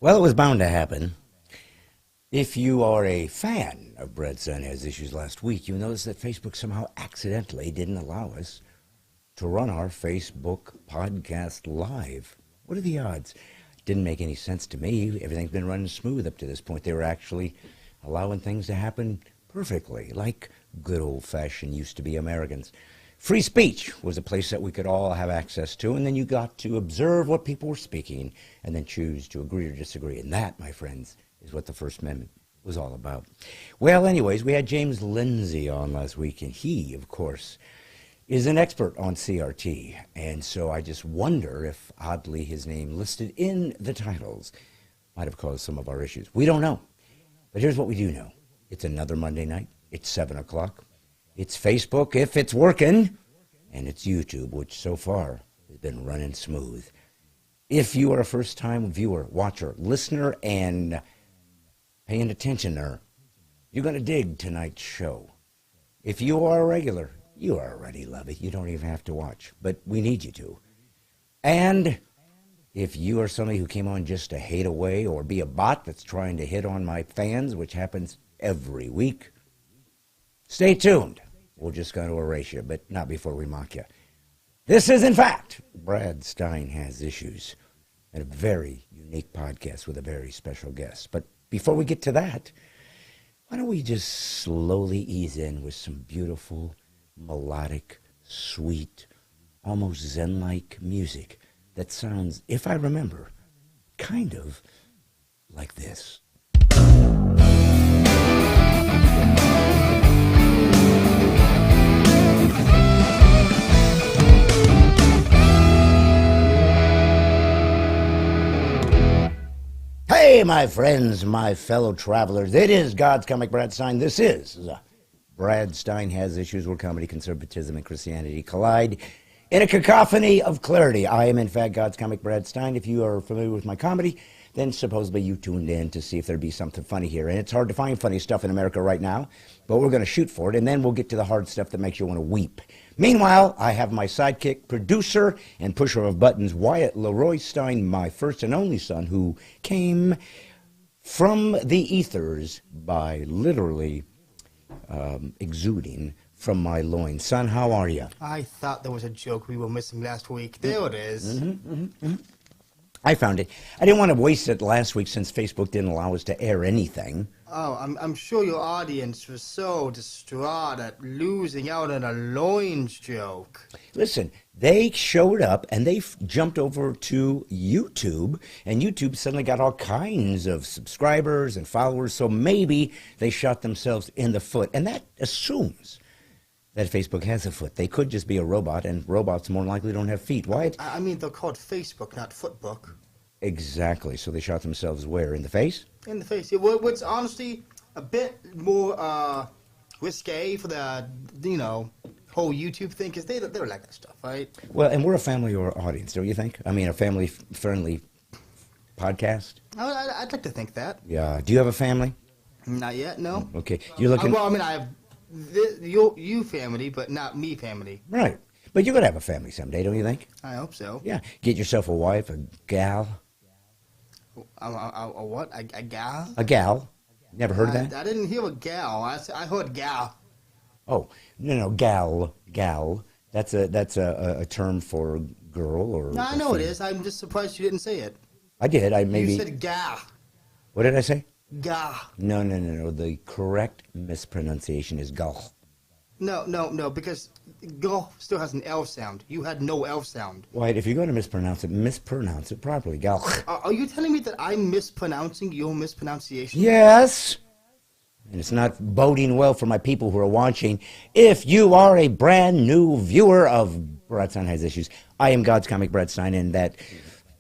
Well, it was bound to happen. If you are a fan of Stine Has Issues last week, you notice that Facebook somehow accidentally didn't allow us to run our Facebook podcast live. What are the odds? Didn't make any sense to me. Everything's been running smooth up to this point. They were actually allowing things to happen perfectly, like good old-fashioned used-to-be Americans. Free speech was a place that we could all have access to, and then you got to observe what people were speaking and then choose to agree or disagree. And that, my friends, is what the First Amendment was all about. Well, anyways, we had James Lindsay on last week, and he, of course, is an expert on CRT. And so I just wonder if, oddly, his name listed in the titles might have caused some of our issues. We don't know. But here's what we do know. It's another Monday night. It's 7 o'clock. It's Facebook, if it's working, and it's YouTube, which so far has been running smooth. If you are a first-time viewer, watcher, listener, and paying attentioner, you're going to dig tonight's show. If you are a regular, you already love it. You don't even have to watch, but we need you to. And if you are somebody who came on just to hate away or be a bot that's trying to hit on my fans, which happens every week, stay tuned. We're just going to erase you, but not before we mock you. This is, in fact, Stine Has Issues, and a very unique podcast with a very special guest. But before we get to that, why don't we just slowly ease in with some beautiful, melodic, sweet, almost Zen-like music that sounds, if I remember, kind of like this. Hey, my friends, my fellow travelers, it is God's Comic Brad Stine. This is Stine Has Issues, where comedy, conservatism, and Christianity collide in a cacophony of clarity. I am, in fact, God's Comic Brad Stine. If you are familiar with my comedy, then supposedly you tuned in to see if there'd be something funny here. And it's hard to find funny stuff in America right now, but we're going to shoot for it, and then we'll get to the hard stuff that makes you want to weep. Meanwhile, I have my sidekick, producer, and pusher of buttons, Wyatt Leroy Stine, my first and only son, who came from the ethers by literally exuding from my loins. Son, how are you? I thought there was a joke we were missing last week. There it is. I found it. I didn't want to waste it last week since Facebook didn't allow us to air anything. Oh, I'm sure your audience was so distraught at losing out on a loins joke. Listen, they showed up and they jumped over to YouTube, and YouTube suddenly got all kinds of subscribers and followers, so maybe they shot themselves in the foot. And that assumes that Facebook has a foot. They could just be a robot, and robots more likely don't have feet. Why? I mean, they're called Facebook, not Footbook. Exactly. So they shot themselves where? In the face? In the face. Yeah, what's honestly a bit more risque for the, whole YouTube thing, because they like that stuff, right? Well, and we're a family or audience, don't you think? I mean, a family-friendly podcast? I'd like to think that. Yeah. Do you have a family? Not yet, no. Okay. You're looking... Well, I mean, I have you family, but not me family. Right. But you're going to have a family someday, don't you think? I hope so. Yeah. Get yourself a wife, a gal. A what? A gal? A gal. Never heard of that? I didn't hear a gal. I heard gal. Oh, no, gal. That's a term for girl or... No, I know it is. I'm just surprised you didn't say it. I did. You said gal. What did I say? Gal. No. The correct mispronunciation is gal. No, because gal still has an L sound. You had no L sound. Wyatt, if you're going to mispronounce it properly. Gal. Are you telling me that I'm mispronouncing your mispronunciation? Yes. And it's not boding well for my people who are watching. If you are a brand new viewer of Stine Has Issues, I am God's Comic Brad Stine, and that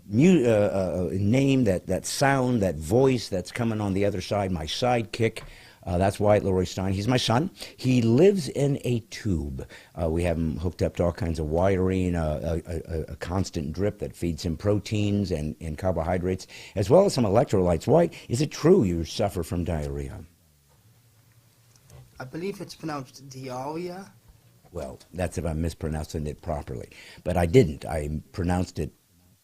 name, that sound, that voice that's coming on the other side, my sidekick, that's Wyatt Leroy Stine. He's my son. He lives in a tube. We have him hooked up to all kinds of wiring, a constant drip that feeds him proteins and carbohydrates, as well as some electrolytes. Why is it true you suffer from diarrhea? I believe it's pronounced diarrhea. Well, that's if I'm mispronouncing it properly. But I didn't. I pronounced it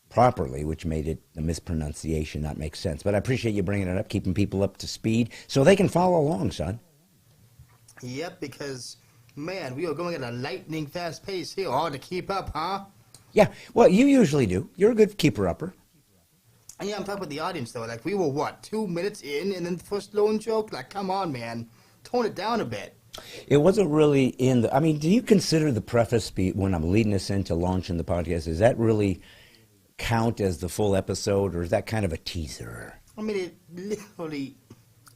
properly, which made it a mispronunciation not make sense. But I appreciate you bringing it up, keeping people up to speed so they can follow along, son. Yep, because, man, we are going at a lightning fast pace here. Hard to keep up, huh? Yeah, well, you usually do. You're a good keeper-upper. Yeah, I'm talking about the audience, though. Like, we were, what, 2 minutes in, and then the first lone joke? Like, come on, man. Tone it down a bit. It wasn't really in the... I mean, do you consider the preface when I'm leading us into launching the podcast, does that really count as the full episode, or is that kind of a teaser? I mean, it literally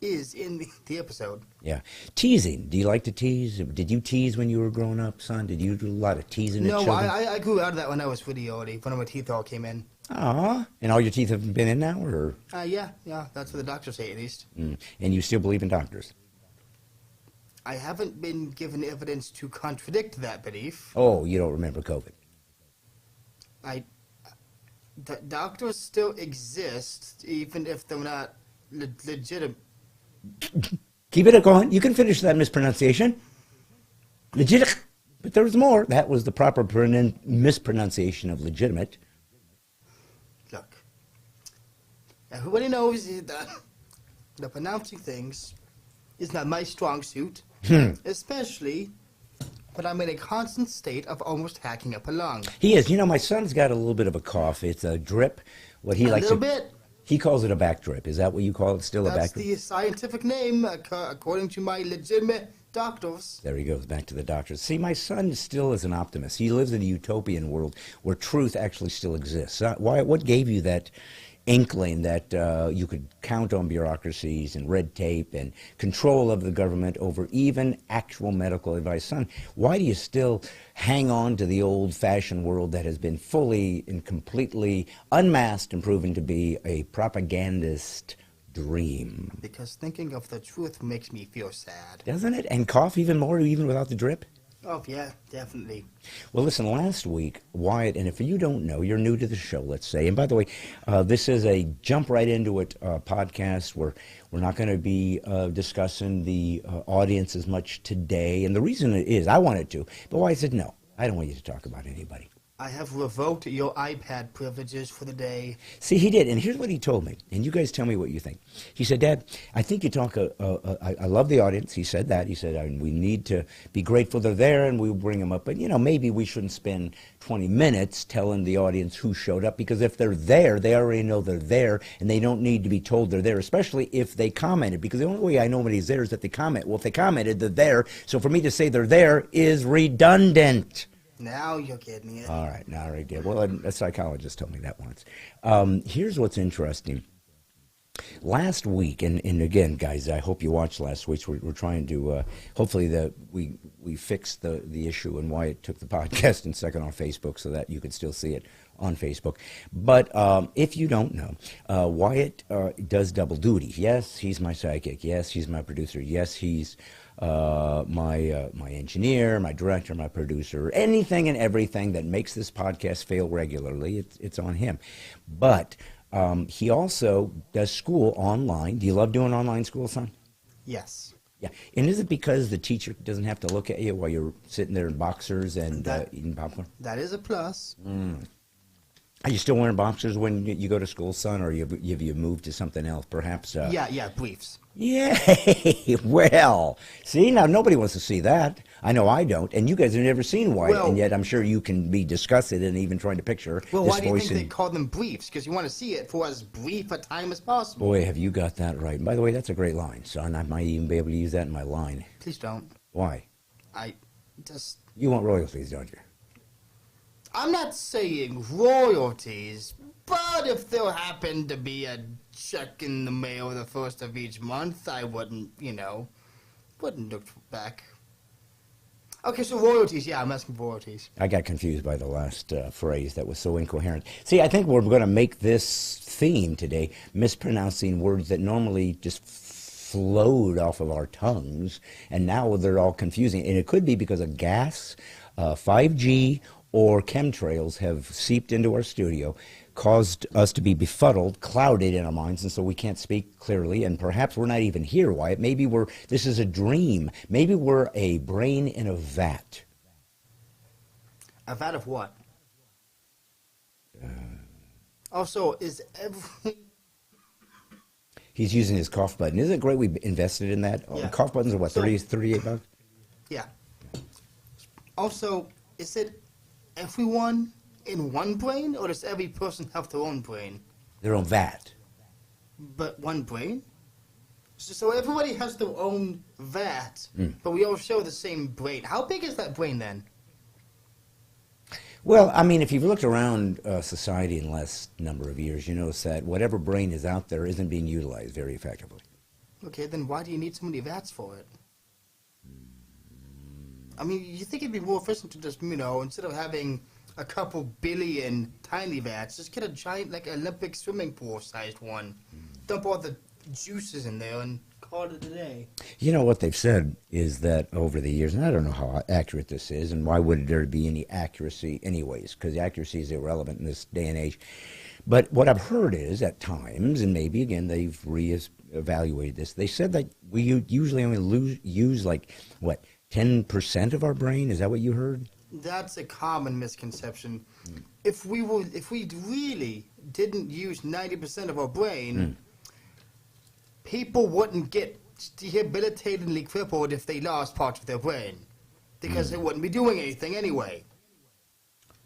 is in the episode. Yeah. Teasing. Do you like to tease? Did you tease when you were growing up, son? Did you do a lot of teasing at children? No, I grew out of that when I was pretty old. One of my teeth all came in. Aw. And all your teeth have been in now, or? Yeah. That's what the doctors say, at least. And you still believe in doctors? I haven't been given evidence to contradict that belief. Oh, you don't remember COVID? The doctors still exist, even if they're not legitimate. Keep it going. You can finish that mispronunciation. Legit. But there was more. That was the proper mispronunciation of legitimate. Look, everybody knows that the pronouncing things is not my strong suit, especially when I'm in a constant state of almost hacking up a lung. He is. You know, my son's got a little bit of a cough. It's a drip. What he likes a little bit. He calls it a back drip. Is that what you call it? Still a back drip? That's the scientific name, according to my legitimate doctors. There he goes, back to the doctors. See, my son still is an optimist. He lives in a utopian world where truth actually still exists. What gave you that inkling that you could count on bureaucracies and red tape and control of the government over even actual medical advice? Son, why do you still hang on to the old-fashioned world that has been fully and completely unmasked and proven to be a propagandist dream? Because thinking of the truth makes me feel sad. Doesn't it? And cough even more, even without the drip? Oh, yeah, definitely. Well, listen, last week, Wyatt, and if you don't know, you're new to the show, let's say. And by the way, this is a jump right into it podcast where we're not going to be discussing the audience as much today. And the reason it is, I wanted to, but Wyatt said, no, I don't want you to talk about anybody. I have revoked your iPad privileges for the day. See, he did, and here's what he told me, and you guys tell me what you think. He said, Dad, I think you talk, I love the audience. He said that. He said, we need to be grateful they're there, and we'll bring them up. But, maybe we shouldn't spend 20 minutes telling the audience who showed up, because if they're there, they already know they're there, and they don't need to be told they're there, especially if they commented, because the only way I know nobody's there is that they comment. Well, if they commented, they're there, so for me to say they're there is redundant. Now you're getting it. All right, now I already did. Well, a psychologist told me that once. Here's what's interesting. Last week, and again, guys, I hope you watched last week. We're trying to, hopefully we fixed the issue and why it took the podcast and stuck it on Facebook so that you could still see it on Facebook. But if you don't know, Wyatt does double duty. Yes, he's my sidekick. Yes, he's my producer. Yes, he's my engineer, my director, my producer, anything and everything that makes this podcast fail regularly, it's on him. But he also does school online. Do you love doing online school, son? Yes. Yeah. And is it because the teacher doesn't have to look at you while you're sitting there in boxers and eating popcorn? That is a plus. Are you still wearing boxers when you go to school, son, or have you moved to something else, perhaps? Yeah, briefs. Yay! Well, see, now nobody wants to see that. I know I don't, and you guys have never seen Wyatt, and yet I'm sure you can be disgusted and even trying to picture Well, this why do you voice. think they call them briefs? Because you want to see it for as brief a time as possible. Boy, have you got that right. And by the way, that's a great line, son. I might even be able to use that in my line. Please don't. Why? You want royalties, don't you? I'm not saying royalties, but if there happened to be a check in the mail the first of each month, I wouldn't look back. Okay, so royalties, yeah, I'm asking for royalties. I got confused by the last phrase that was so incoherent. See, I think we're going to make this theme today, mispronouncing words that normally just flowed off of our tongues, and now they're all confusing. And it could be because of gas, 5G, or chemtrails have seeped into our studio, caused us to be befuddled, clouded in our minds, and so we can't speak clearly, and perhaps we're not even here, Wyatt. Maybe this is a dream. Maybe we're a brain in a vat. A vat of what? Also, is every... He's using his cough button. Isn't it great we invested in that? Yeah. Cough buttons are what, So- 38 bucks? Yeah. Also, is it everyone in one brain, or does every person have their own brain? Their own vat. But one brain? So everybody has their own vat, Mm. but we all share the same brain. How big is that brain then? Well, I mean, if you've looked around society in the last number of years, you notice that whatever brain is out there isn't being utilized very effectively. Okay, then why do you need so many vats for it? I mean, you think it'd be more efficient to just, instead of having a couple billion tiny vats, just get a giant, like, Olympic swimming pool-sized one. Dump all the juices in there and call it a day. You know, what they've said is that over the years, and I don't know how accurate this is, and why would there be any accuracy anyways, because accuracy is irrelevant in this day and age. But what I've heard is, at times, and maybe, again, they've re-evaluated this, they said that we usually only use, like, what, 10% of our brain? Is that what you heard? That's a common misconception. If we really didn't use 90% of our brain, people wouldn't get debilitatingly crippled if they lost parts of their brain, because they wouldn't be doing anything anyway.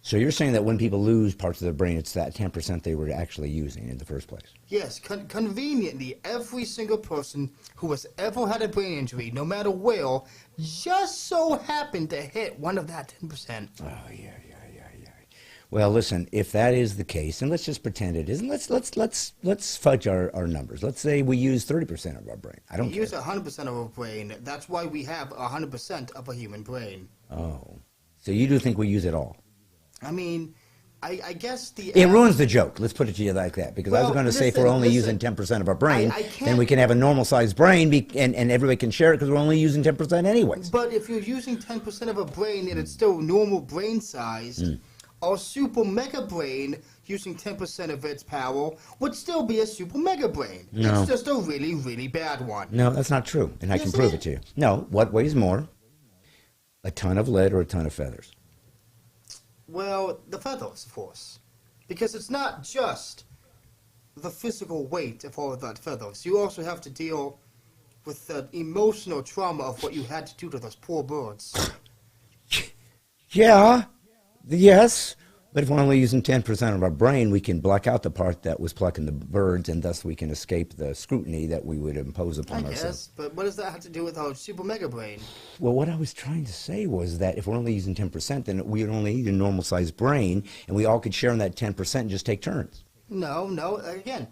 So you're saying that when people lose parts of their brain, it's that 10% they were actually using in the first place? Yes, conveniently, every single person who has ever had a brain injury, no matter where, just so happened to hit one of that 10%. Oh, yeah. Well, listen, if that is the case, and let's just pretend it isn't, let's fudge our numbers. Let's say we use 30% of our brain. I don't We care. use 100% of our brain. That's why we have 100% of a human brain. Oh. So you do think we use it all? I mean, I guess It ruins the joke. Let's put it to you like that. Because I was Well, going to say if we're listen, only listen. using 10% of our brain, I can't- then we can have a normal-sized brain and everybody can share it because we're only using 10% anyways. But if you're using 10% of a brain and it's still normal brain size, our super mega brain using 10% of its power would still be a super mega brain. No. It's just a really, really bad one. No, that's not true, and I can Yes, prove it it to you. No, what weighs more? A ton of lead or a ton of feathers? Well, the feathers, of course. Because it's not just the physical weight of all of that feathers. You also have to deal with the emotional trauma of what you had to do to those poor birds. Yeah, yes, but if we're only using 10% of our brain, we can black out the part that was plucking the birds, and thus we can escape the scrutiny that we would impose I upon guess, ourselves. but what does that have to do with our super mega brain? Well, what I was trying to say was that if we're only using 10%, then we would only need a normal-sized brain, and we all could share in that 10% and just take turns. No, again,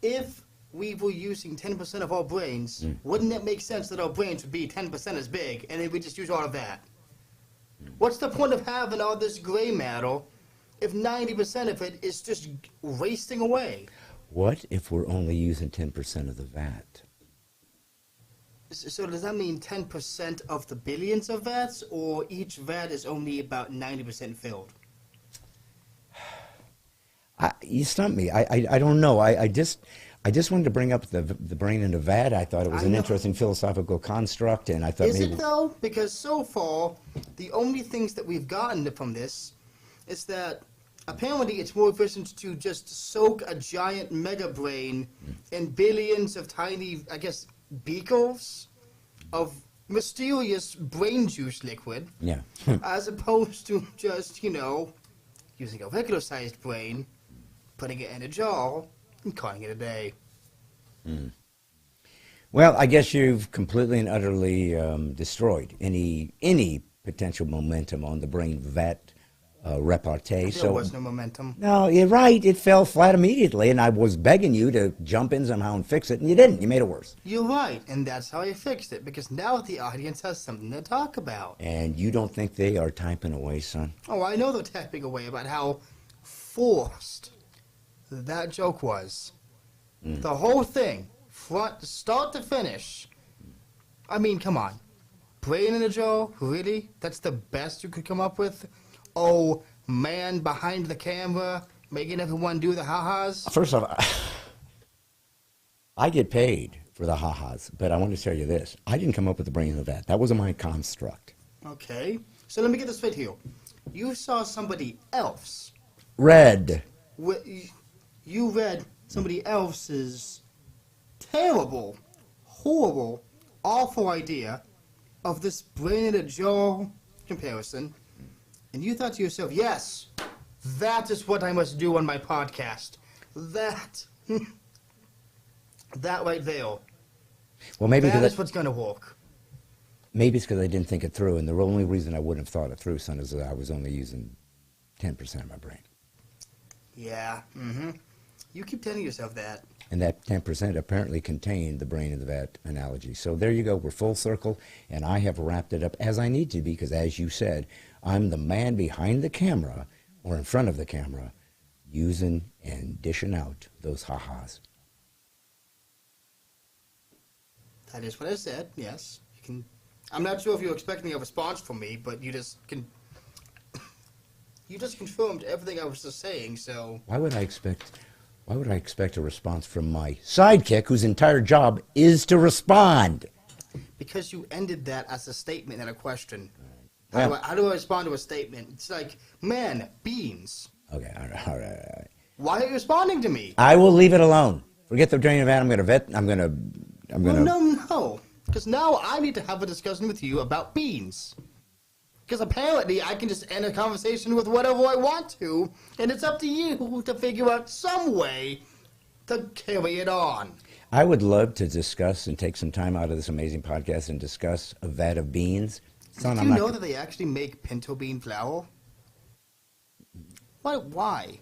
if we were using 10% of our brains, wouldn't it make sense that our brains would be 10% as big, and then we just use all of that? What's the point of having all this gray matter if 90% of it is just wasting away? What if we're only using 10% of the vat? So does that mean 10% of the billions of vats, or each vat is only about 90% filled? You stumped me. I don't know. I just wanted to bring up the brain in the vat. I thought it was I an know. interesting philosophical construct, and I thought Is maybe... it though? Because so far, the only things that we've gotten from this is that apparently it's more efficient to just soak a giant mega brain in billions of tiny, I guess, beakers of mysterious brain juice liquid, Yeah. as opposed to just, using a regular sized brain, putting it in a jar, and calling it a day. Well, I guess you've completely and utterly destroyed any potential momentum on the brain vat repartee. There was no momentum. No, you're right. It fell flat immediately, and I was begging you to jump in somehow and fix it, and you didn't. You made it worse. You're right, and that's how I fixed it, because now the audience has something to talk about. And you don't think they are typing away, son? Oh, I know they're tapping away about how forced that joke was. The whole thing, start to finish. I mean, come on. Brain in a jar? Really? That's the best you could come up with? Oh, man behind the camera, making everyone do the ha-has? First off, I get paid for the ha-has, but I want to tell you this. I didn't come up with the brain of that. That wasn't my construct. Okay, so let me get this straight here. You saw somebody else. Red. you read somebody else's terrible, horrible, awful idea of this brain in a jar comparison, and you thought to yourself, yes, that is what I must do on my podcast. That right there. Well, maybe that is what's going to work. Maybe it's because I didn't think it through, and the only reason I wouldn't have thought it through, son, is that I was only using 10% of my brain. Yeah, You keep telling yourself that. And that 10% apparently contained the brain in the vat analogy. So there you go. We're full circle, and I have wrapped it up as I need to be, because as you said, I'm the man behind the camera or in front of the camera using and dishing out those ha-has. That is what I said, yes. You can. I'm not sure if you're expecting a response from me, but you just confirmed everything I was just saying, so... Why would I expect a response from my sidekick, whose entire job is to respond? Because you ended that as a statement and a question. Well, How do I respond to a statement? It's like, man, beans. Okay, all right. Why are you responding to me? I will leave it alone. Forget the drain of vat. I'm gonna. No. Because now I need to have a discussion with you about beans. Because apparently I can just end a conversation with whatever I want to, and it's up to you to figure out some way to carry it on. I would love to discuss and take some time out of this amazing podcast and discuss a vat of beans. Son, Do you know that they actually make pinto bean flour? Why?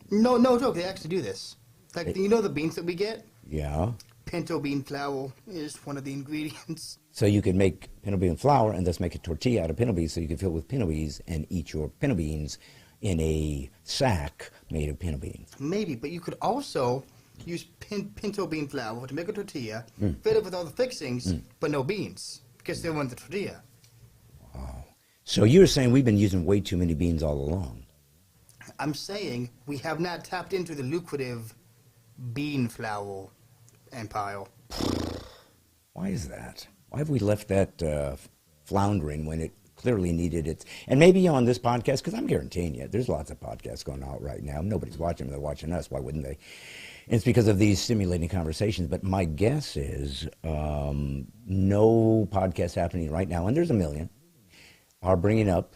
No joke, they actually do this. Like, you know the beans that we get? Yeah. Pinto bean flour is one of the ingredients. So you could make pinto bean flour and thus make a tortilla out of pinto beans, so you could fill it with pinto beans and eat your pinto beans in a sack made of pinto beans. Maybe, but you could also use pinto bean flour to make a tortilla, fill it with all the fixings, but no beans, because they want the tortilla. Wow. So you're saying we've been using way too many beans all along. I'm saying we have not tapped into the lucrative bean flour empire. Why is that? Why have we left that floundering when it clearly needed it? And maybe on this podcast, because I'm guaranteeing you, there's lots of podcasts going out right now. Nobody's watching them. They're watching us. Why wouldn't they? And it's because of these stimulating conversations. But my guess is no podcast happening right now, and there's a million, are bringing up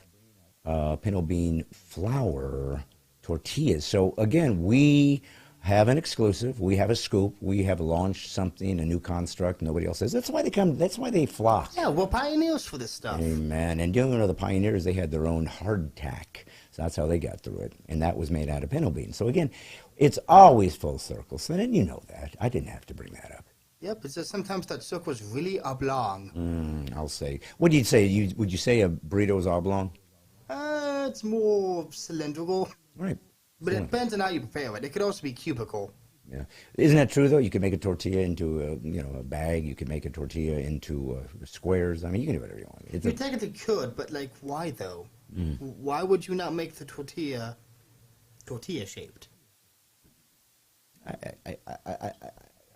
pinto bean flour tortillas. So, again, we have an exclusive. We have a scoop. We have launched something, a new construct. Nobody else says. That's why they come. That's why they flock. Yeah, we're pioneers for this stuff. Amen. And you know, the pioneers, they had their own hardtack. So that's how they got through it. And that was made out of pinto beans. So again, it's always full circle. So then you know that. I didn't have to bring that up. Yep, it's just sometimes that circle's really oblong. I'll say. What do you say? Would you say a burrito is oblong? It's more cylindrical. Right. But it depends on how you prepare it. It could also be cubical. Yeah, isn't that true though? You can make a tortilla into a bag. You can make a tortilla into squares. I mean, you can do whatever you want. You technically could, but like, why though? Why would you not make the tortilla shaped?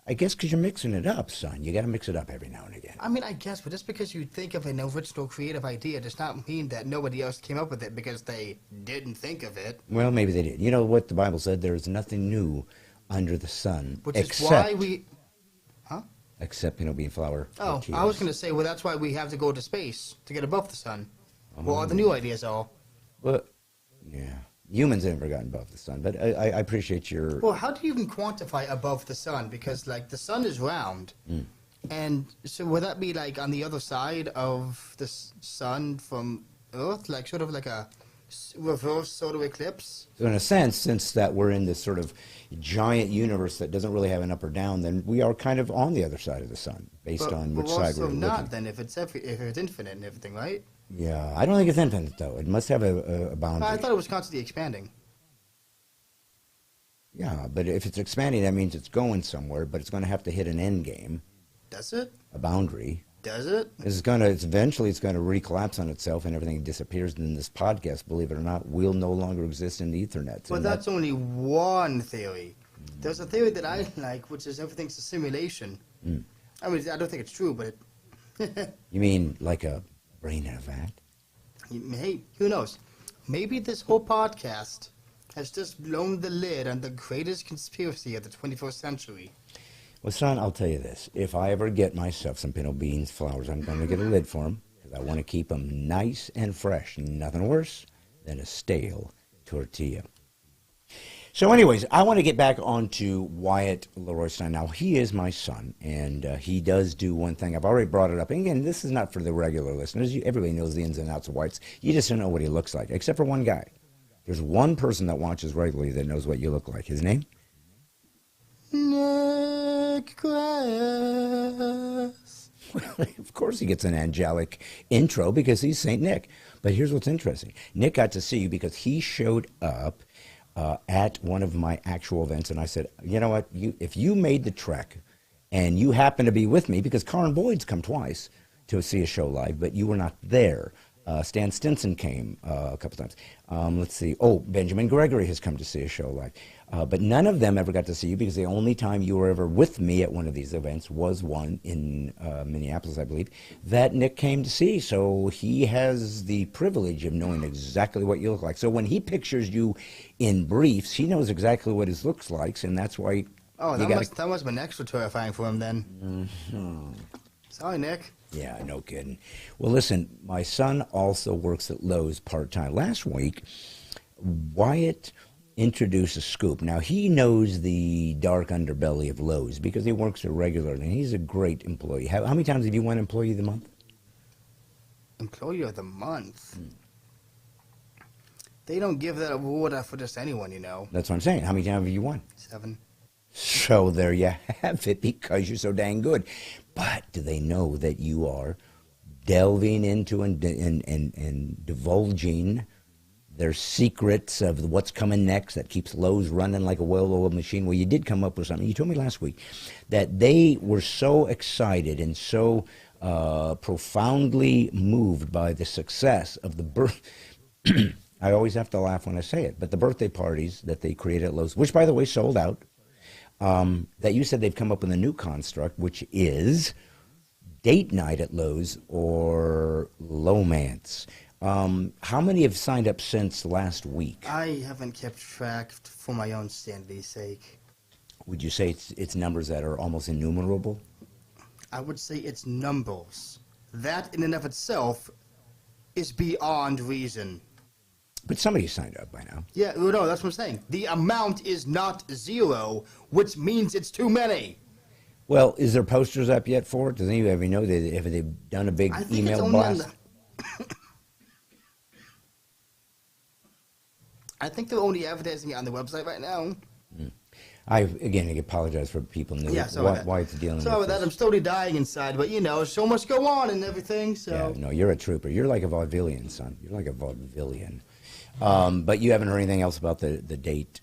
I guess because you're mixing it up, son. You got to mix it up every now and again. I mean, I guess, but just because you think of an original creative idea does not mean that nobody else came up with it because they didn't think of it. Well, maybe they did. You know what the Bible said? There is nothing new under the sun. Which is why we... Huh? Except pinto bean flour. Oh, tortillas. I was going to say, well, that's why we have to go to space to get above the sun. Well, all the new ideas are. Well, yeah. Humans have never gotten above the sun, but I appreciate your... Well, how do you even quantify above the sun? Because, like, the sun is round. And so would that be, like, on the other side of the sun from Earth? Like, sort of like a reverse solar eclipse? So in a sense, since that we're in this sort of giant universe that doesn't really have an up or down, then we are kind of on the other side of the sun, based on which side we're looking. But also not, then, if it's infinite and everything, right? Yeah, I don't think it's infinite, though. It must have a boundary. I thought it was constantly expanding. Yeah, but if it's expanding, that means it's going somewhere, but it's going to have to hit an end game. Does it? A boundary. Does it? Eventually it's going to recollapse on itself and everything disappears. And then this podcast, believe it or not, will no longer exist in the Ethernet. But that's only one theory. There's a theory that I like, which is everything's a simulation. I mean, I don't think it's true, but You mean like a brain in a vat? Hey, who knows? Maybe this whole podcast has just blown the lid on the greatest conspiracy of the 21st century. Well, son, I'll tell you this. If I ever get myself some pinto beans, flowers, I'm going to get a lid for them because I want to keep them nice and fresh. Nothing worse than a stale tortilla. So anyways, I want to get back onto Wyatt Leroy Stine. Now, he is my son, and he does do one thing. I've already brought it up. And again, this is not for the regular listeners. Everybody knows the ins and outs of Wyatt. You just don't know what he looks like, except for one guy. There's one person that watches regularly that knows what you look like. His name? Nick Grass. Well, of course he gets an angelic intro because he's St. Nick. But here's what's interesting. Nick got to see you because he showed up at one of my actual events, and I said, you know what, if you made the trek and you happen to be with me, because Karen Boyd's come twice to see a show live, but you were not there. Stan Stinson came a couple times. Let's see. Oh, Benjamin Gregory has come to see a show live. But none of them ever got to see you because the only time you were ever with me at one of these events was one in Minneapolis, I believe, that Nick came to see. So he has the privilege of knowing exactly what you look like. So when he pictures you in briefs, he knows exactly what his looks like, and that's why... Oh, that must have been extra terrifying for him then. Mm-hmm. Sorry, Nick. Yeah, no kidding. Well, listen, my son also works at Lowe's part-time. Last week, Wyatt introduced a scoop. Now, he knows the dark underbelly of Lowe's because he works there regularly, and he's a great employee. How many times have you won Employee of the Month? Employee of the Month? They don't give that award out for just anyone, you know. That's what I'm saying. How many times have you won? 7. So there you have it, because you're so dang good. But do they know that you are delving into and divulging their secrets of what's coming next that keeps Lowe's running like a well-oiled machine? Well, you did come up with something. You told me last week that they were so excited and so profoundly moved by the success of the birth. I always have to laugh when I say it, but the birthday parties that they created at Lowe's, which, by the way, sold out, that you said they've come up with a new construct, which is date night at Lowe's or Lomance. How many have signed up since last week? I haven't kept track for my own sanity's sake. Would you say it's numbers that are almost innumerable? I would say it's numbers. That in and of itself is beyond reason. But somebody signed up by now. Yeah, no, that's what I'm saying. The amount is not 0, which means it's too many. Well, is there posters up yet for it? Does anybody know if they've done a big email blast? I think they're only advertising it on the website right now. I apologize for people new. Yeah, why it's dealing sorry with that. this. I'm slowly dying inside, but you know, so much go on and everything. So Yeah, no, you're a trooper. You're like a vaudevillian, son. You're like a vaudevillian. But you haven't heard anything else about the date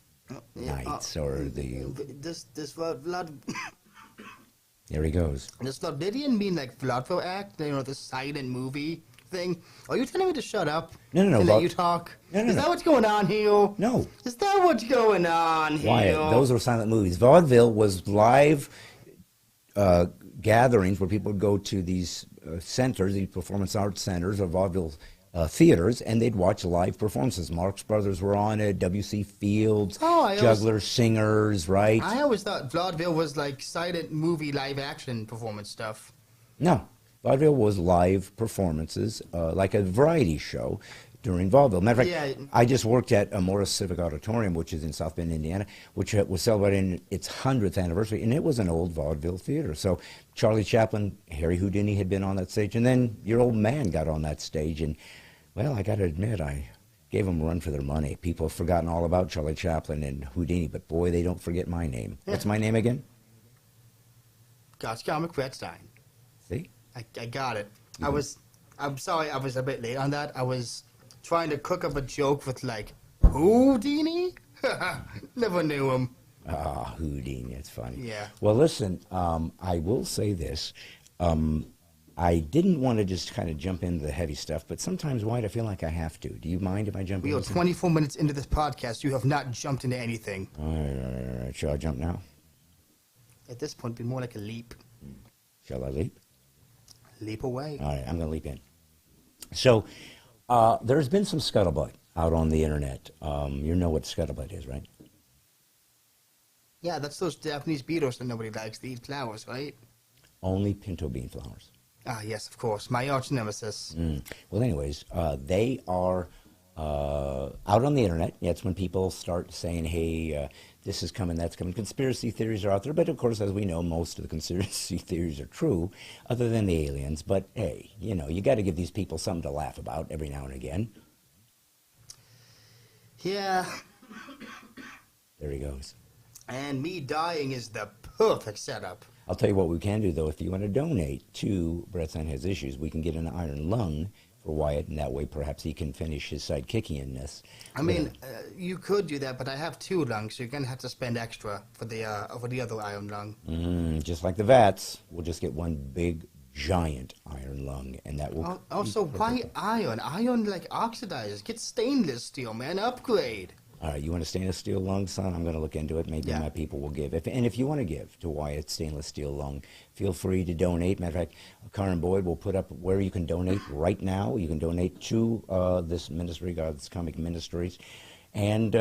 nights or the... This Vlad... There he goes. Does Vladimir mean like Vladimir act? You know, the silent movie thing? Are you telling me to shut up? No. And let you talk? Is that what's going on here? No. Is that what's going on here? Wyatt, those were silent movies. Vaudeville was live gatherings where people would go to these centers, these performance arts centers or vaudeville theaters, and they'd watch live performances. Marx Brothers were on it, W.C. Fields, jugglers, singers, right? I always thought vaudeville was like silent movie live action performance stuff. No. Vaudeville was live performances, like a variety show during vaudeville. Matter of fact, I just worked at a Morris Civic Auditorium, which is in South Bend, Indiana, which was celebrating its 100th anniversary, and it was an old vaudeville theater. So Charlie Chaplin, Harry Houdini had been on that stage, and then your old man got on that stage, and, well, I got to admit, I gave them a run for their money. People have forgotten all about Charlie Chaplin and Houdini, but, boy, they don't forget my name. Yeah. What's my name again? Gotcha, McFredstein. See? I got it. Mm-hmm. I'm sorry I was a bit late on that. I was trying to cook up a joke with, like, Houdini? Never knew him. Ah, Houdini, that's funny. Yeah. Well, listen, I will say this. I didn't want to just kind of jump into the heavy stuff, but sometimes, White, I feel like I have to. Do you mind if I jump in? We are 24 minutes into this podcast. You have not jumped into anything. All right. Shall I jump now? At this point, it'd be more like a leap. Shall I leap? Leap away. All right, I'm going to leap in. So there's been some scuttlebutt out on the internet. You know what scuttlebutt is, right? Yeah, that's those Japanese beetles that nobody likes to eat flowers, right? Only pinto bean flowers. Ah, yes, of course. My arch nemesis. Well, anyways, they are out on the internet. That's when people start saying, hey, this is coming, that's coming. Conspiracy theories are out there. But, of course, as we know, most of the conspiracy theories are true, other than the aliens. But, hey, you know, you got to give these people something to laugh about every now and again. Yeah. There he goes. And me dying is the perfect setup. I'll tell you what we can do, though. If you want to donate to Stine Has Issues, we can get an iron lung for Wyatt, and that way perhaps he can finish his sidekickiness. I mean, you could do that, but I have 2 lungs, so you're going to have to spend extra for the other iron lung. Just like the vats, we'll just get one big, giant iron lung, and that will... Also, why iron? Iron, like, oxidizes. Get stainless steel, man. Upgrade. All right, you want a stainless steel lung, son? I'm going to look into it. Maybe my people will give. If you want to give to Wyatt's stainless steel lung, feel free to donate. Matter of fact, Karen Boyd will put up where you can donate right now. You can donate to this ministry, God's Comic Ministries, and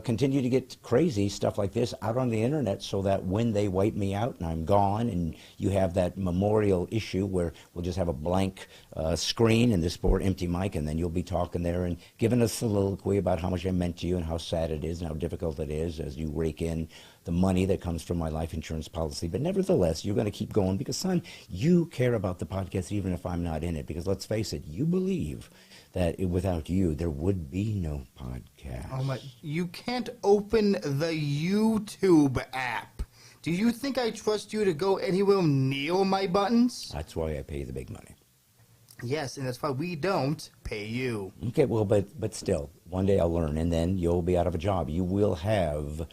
continue to get crazy stuff like this out on the internet so that when they wipe me out and I'm gone and you have that memorial issue where we'll just have a blank screen and this poor empty mic, and then you'll be talking there and giving a soliloquy about how much I meant to you and how sad it is and how difficult it is as you rake in the money that comes from my life insurance policy. But nevertheless, you're going to keep going because, son, you care about the podcast even if I'm not in it, because let's face it, you believe that without you, there would be no podcast. Oh my! You can't open the YouTube app. Do you think I trust you to go anywhere near my buttons? That's why I pay the big money. Yes, and that's why we don't pay you. Okay, well, but still, one day I'll learn, and then you'll be out of a job. You will have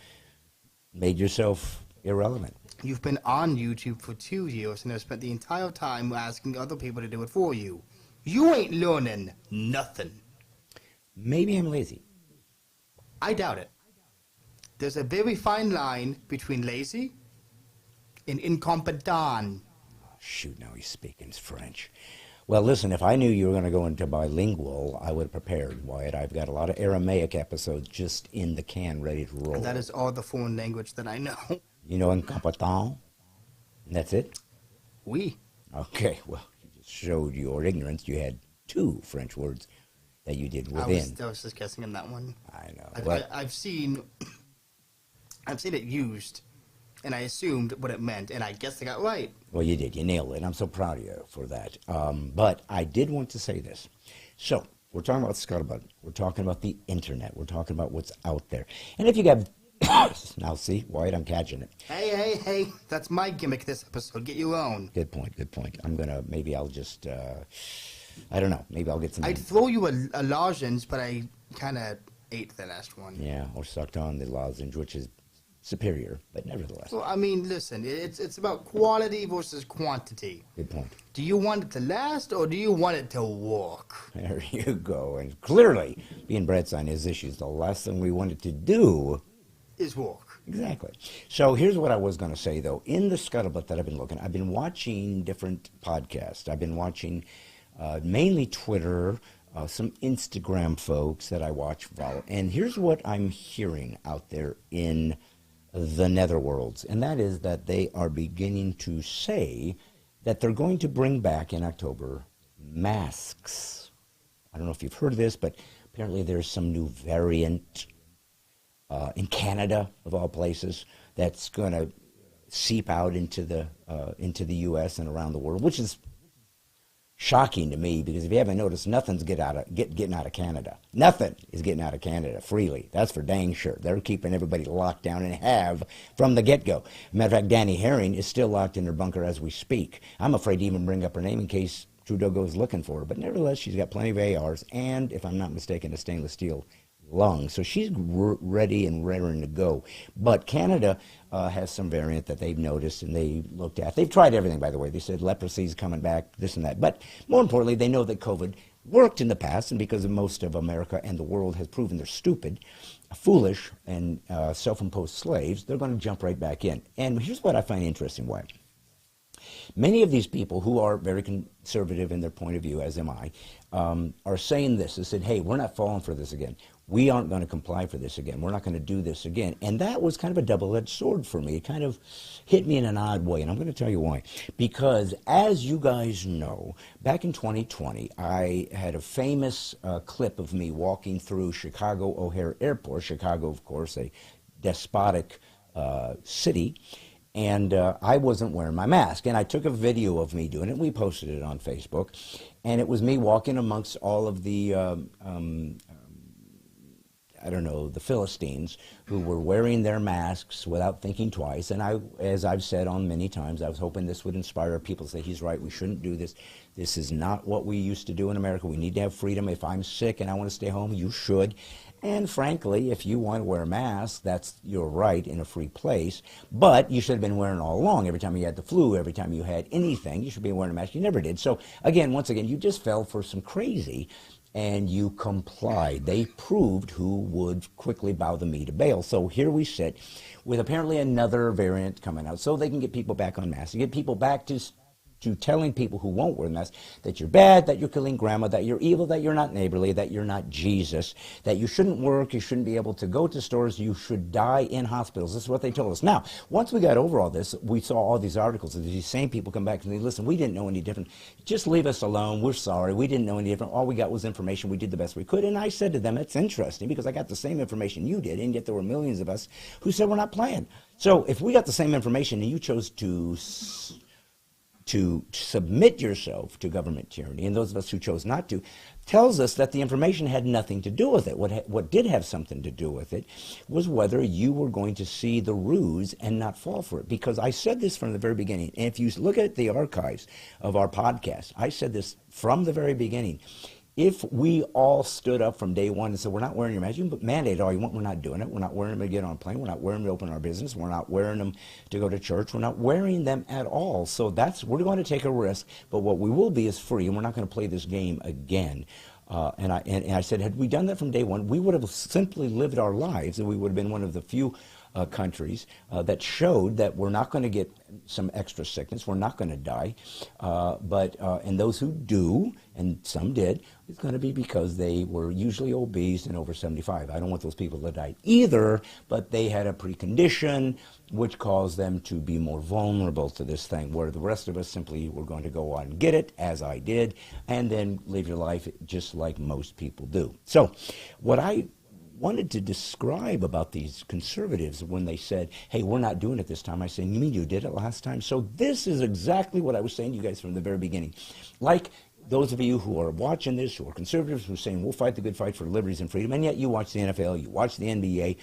made yourself irrelevant. You've been on YouTube for 2 years and have spent the entire time asking other people to do it for you. You ain't learning nothing. Maybe I'm lazy. I doubt it. There's a very fine line between lazy and incompetent. Shoot, now he's speaking French. Well, listen, if I knew you were going to go into bilingual, I would have prepared, Wyatt. I've got a lot of Aramaic episodes just in the can, ready to roll. That is all the foreign language that I know. You know incompetent? And that's it? Oui. Okay, well, you just showed your ignorance. You had 2 French words that you did within. I was just guessing on that one. I know. I've seen it used, and I assumed what it meant, and I guess I got right. Well, you did. You nailed it. I'm so proud of you for that. But I did want to say this. So, we're talking about scuttlebutt. We're talking about the internet. We're talking about what's out there. And if you got... now, see, Wyatt, I'm catching it. Hey. That's my gimmick this episode. Get your own. Good point. Maybe I'll just... I don't know. Maybe I'll get some... I'd throw you a lozenge, but I kind of ate the last one. Yeah, or sucked on the lozenge, which is superior, but nevertheless. Well, I mean, listen, it's about quality versus quantity. Good point. Do you want it to last, or do you want it to work? There you go. And clearly, being Stine Has Issues, the last thing we wanted to do... is work. Exactly. So here's what I was going to say, though. In the scuttlebutt that I've been looking, I've been watching different podcasts. I've been watching mainly Twitter, some Instagram folks that I watch, follow. And here's what I'm hearing out there in the netherworlds, and that is that they are beginning to say that they're going to bring back in October masks. I don't know if you've heard of this, but apparently there's some new variant in Canada, of all places, that's going to seep out into the U.S. and around the world, which is shocking to me, because if you haven't noticed, nothing's getting out of Canada. Nothing is getting out of Canada freely. That's for dang sure. They're keeping everybody locked down and have from the get-go. Matter of fact, Danny Herring is still locked in her bunker as we speak. I'm afraid to even bring up her name in case Trudeau goes looking for her. But nevertheless, she's got plenty of ARs and, if I'm not mistaken, a stainless steel lung. So she's ready and raring to go. But Canada has some variant that they've noticed and they looked at. They've tried everything, by the way. They said leprosy's coming back, this and that. But more importantly, they know that COVID worked in the past, and because most of America and the world has proven they're stupid, foolish, and self-imposed slaves, they're going to jump right back in. And here's what I find interesting, why. Many of these people who are very conservative in their point of view, as am I, are saying this. They said, hey, we're not falling for this again. We aren't going to comply for this again. We're not going to do this again. And that was kind of a double-edged sword for me. It kind of hit me in an odd way, and I'm going to tell you why. Because as you guys know, back in 2020, I had a famous clip of me walking through Chicago O'Hare Airport. Chicago, of course, a despotic city. And I wasn't wearing my mask. And I took a video of me doing it. We posted it on Facebook. And it was me walking amongst all of the, I don't know, the Philistines who were wearing their masks without thinking twice. And I, as I've said on many times, I was hoping this would inspire people to say, he's right, we shouldn't do this. This is not what we used to do in America. We need to have freedom. If I'm sick and I want to stay home, you should. And frankly, if you want to wear a mask, that's your right in a free place. But you should have been wearing it all along. Every time you had the flu, every time you had anything, you should be wearing a mask. You never did. So again, once again, you just fell for some crazy, and you complied. They proved who would quickly bow the knee to bail. So here we sit with apparently another variant coming out, so they can get people back on masks, get people back to telling people who won't wear masks that you're bad, that you're killing grandma, that you're evil, that you're not neighborly, that you're not Jesus, that you shouldn't work, you shouldn't be able to go to stores, you should die in hospitals. This is what they told us. Now, once we got over all this, we saw all these articles of these same people come back and say, listen, we didn't know any different. Just leave us alone. We're sorry. We didn't know any different. All we got was information. We did the best we could. And I said to them, it's interesting because I got the same information you did, and yet there were millions of us who said we're not playing. So if we got the same information and you chose to submit yourself to government tyranny, and those of us who chose not to, tells us that the information had nothing to do with it. What did have something to do with it was whether you were going to see the ruse and not fall for it. Because I said this from the very beginning, and if you look at the archives of our podcast, I said this from the very beginning. If we all stood up from day one and said, we're not wearing your mask, you can mandate all you want, we're not doing it. We're not wearing them to get on a plane. We're not wearing them to open our business. We're not wearing them to go to church. We're not wearing them at all. So we're going to take a risk, but what we will be is free, and we're not going to play this game again. And I said, had we done that from day one, we would have simply lived our lives, and we would have been one of the few countries that showed that we're not going to get some extra sickness, we're not going to die, and those who do, and some did, it's going to be because they were usually obese and over 75. I don't want those people to die either, but they had a precondition which caused them to be more vulnerable to this thing, where the rest of us simply were going to go on and get it, as I did, and then live your life just like most people do. So what I wanted to describe about these conservatives when they said, hey, we're not doing it this time, I said, you mean you did it last time? So this is exactly what I was saying to you guys from the very beginning. Like those of you who are watching this, who are conservatives, who are saying we'll fight the good fight for liberties and freedom, and yet you watch the NFL, you watch the NBA,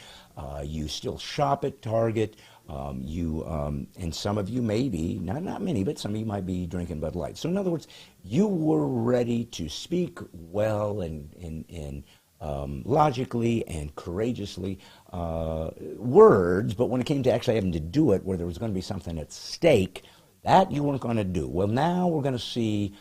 you still shop at Target, and some of you maybe, not many, but some of you might be drinking Bud Light. So in other words, you were ready to speak well and logically and courageously words, but when it came to actually having to do it, where there was going to be something at stake, that you weren't going to do. Well, now we're going to see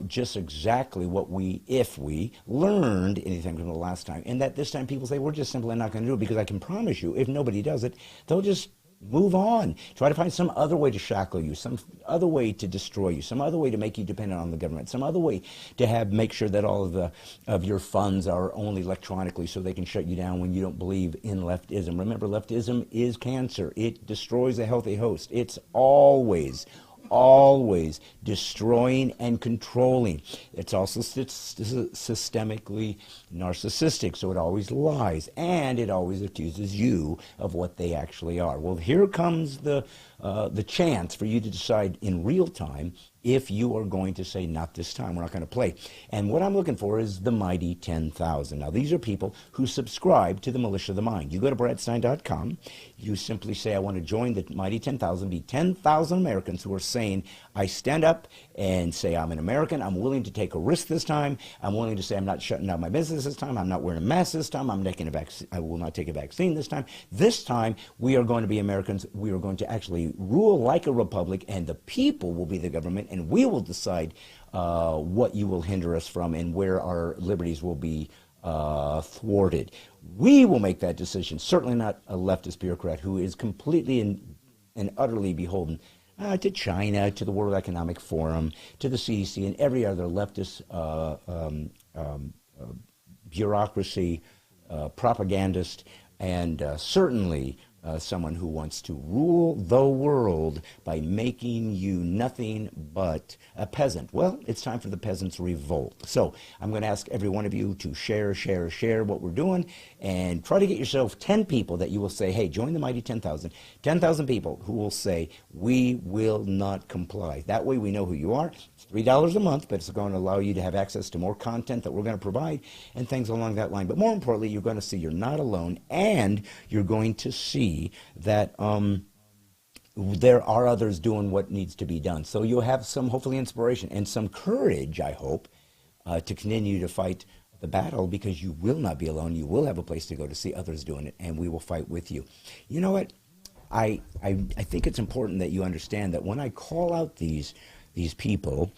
just exactly what if we learned anything from the last time, and that this time people say, we're just simply not going to do it, because I can promise you, if nobody does it, they'll just move on. Try to find some other way to shackle you, some other way to destroy you, some other way to make you dependent on the government, some other way to make sure that all of your funds are only electronically so they can shut you down when you don't believe in leftism. Remember, leftism is cancer. It destroys a healthy host. It's always destroying and controlling. It's also systemically narcissistic, so it always lies, and it always accuses you of what they actually are. Well, here comes the chance for you to decide in real time if you are going to say, not this time, we're not going to play. And what I'm looking for is the mighty 10,000. Now, these are people who subscribe to the Militia of the Mind. You go to bradstine.com, you simply say, I want to join the mighty 10,000, be 10,000 Americans who are saying, I stand up and say, I'm an American, I'm willing to take a risk this time, I'm willing to say I'm not shutting down my business this time, I'm not wearing a mask this time, I will not take a vaccine this time. This time, we are going to be Americans, we are going to actually rule like a republic, and the people will be the government, and we will decide what you will hinder us from and where our liberties will be thwarted. We will make that decision, certainly not a leftist bureaucrat who is completely and utterly beholden. to China, to the World Economic Forum, to the CDC, and every other leftist bureaucracy, propagandist, and certainly someone who wants to rule the world by making you nothing but a peasant. Well, it's time for the peasants' revolt. So I'm going to ask every one of you to share what we're doing, and try to get yourself 10 people that you will say, hey, join the mighty 10,000. 10,000 people who will say, we will not comply. That way we know who you are. It's $3 a month, but it's going to allow you to have access to more content that we're going to provide and things along that line. But more importantly, you're going to see you're not alone, and you're going to see that there are others doing what needs to be done. So you'll have some, hopefully, inspiration and some courage, I hope, to continue to fight the battle, because you will not be alone. You will have a place to go to see others doing it, and we will fight with you. You know what? I think it's important that you understand that when I call out these people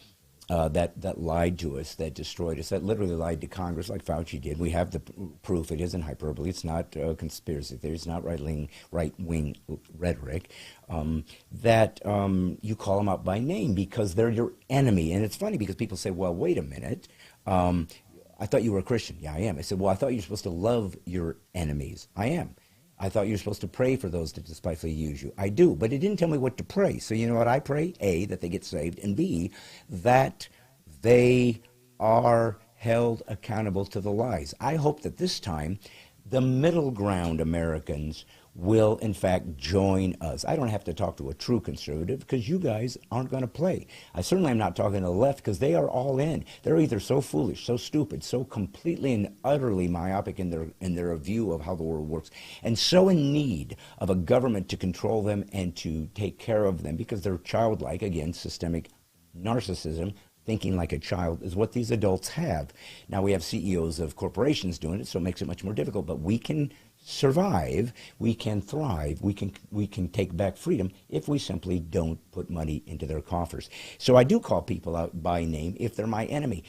that lied to us, that destroyed us, that literally lied to Congress like Fauci did. We have the proof. It isn't hyperbole. It's not conspiracy theory. It's not right-wing rhetoric. That you call them out by name because they're your enemy. And it's funny because people say, well, wait a minute. I thought you were a Christian. Yeah, I am. I said, well, I thought you were supposed to love your enemies. I am. I thought you were supposed to pray for those that despitefully use you. I do, but it didn't tell me what to pray. So you know what I pray? A, that they get saved, and B, that they are held accountable to the lies. I hope that this time the middle ground Americans will, in fact, join us. I don't have to talk to a true conservative because you guys aren't going to play. I certainly am not talking to the left because they are all in. They're either so foolish, so stupid, so completely and utterly myopic in their view of how the world works, and so in need of a government to control them and to take care of them because they're childlike. Again, systemic narcissism. Thinking like a child is what these adults have. Now we have CEOs of corporations doing it, so it makes it much more difficult, but we can survive, we can thrive, we can take back freedom if we simply don't put money into their coffers. So I do call people out by name if they're my enemy.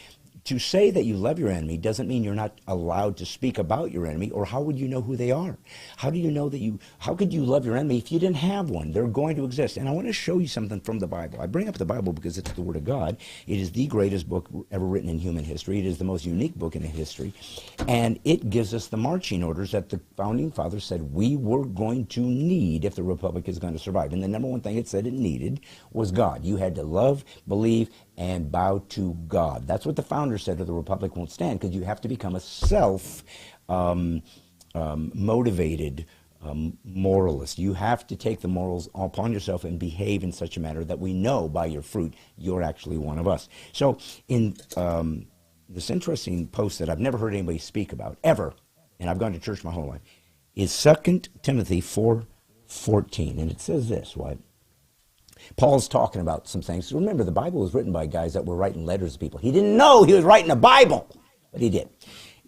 To say that you love your enemy doesn't mean you're not allowed to speak about your enemy, or how would you know who they are? How do you know that how could you love your enemy if you didn't have one? They're going to exist. And I want to show you something from the Bible. I bring up the Bible because it's the Word of God. It is the greatest book ever written in human history. It is the most unique book in history. And it gives us the marching orders that the Founding Fathers said we were going to need if the Republic is going to survive. And the number one thing it said it needed was God. You had to love, believe, and bow to God. That's what the founders said, or the Republic won't stand, because you have to become a self-motivated moralist. You have to take the morals upon yourself and behave in such a manner that we know by your fruit you're actually one of us. So in this interesting post that I've never heard anybody speak about, ever, and I've gone to church my whole life, is 2 Timothy 4:14, and it says this, what? Paul's talking about some things. Remember, the Bible was written by guys that were writing letters to people. He didn't know he was writing a Bible, but he did.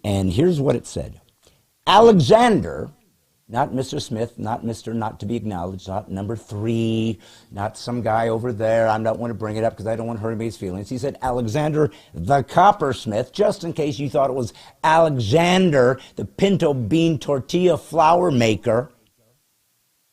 And here's what it said. Alexander, not Mr. Smith, not Mr. Not to be acknowledged, not number 3, not some guy over there. I don't want to bring it up because I don't want to hurt anybody's feelings. He said Alexander the coppersmith, just in case you thought it was Alexander the pinto bean tortilla flour maker.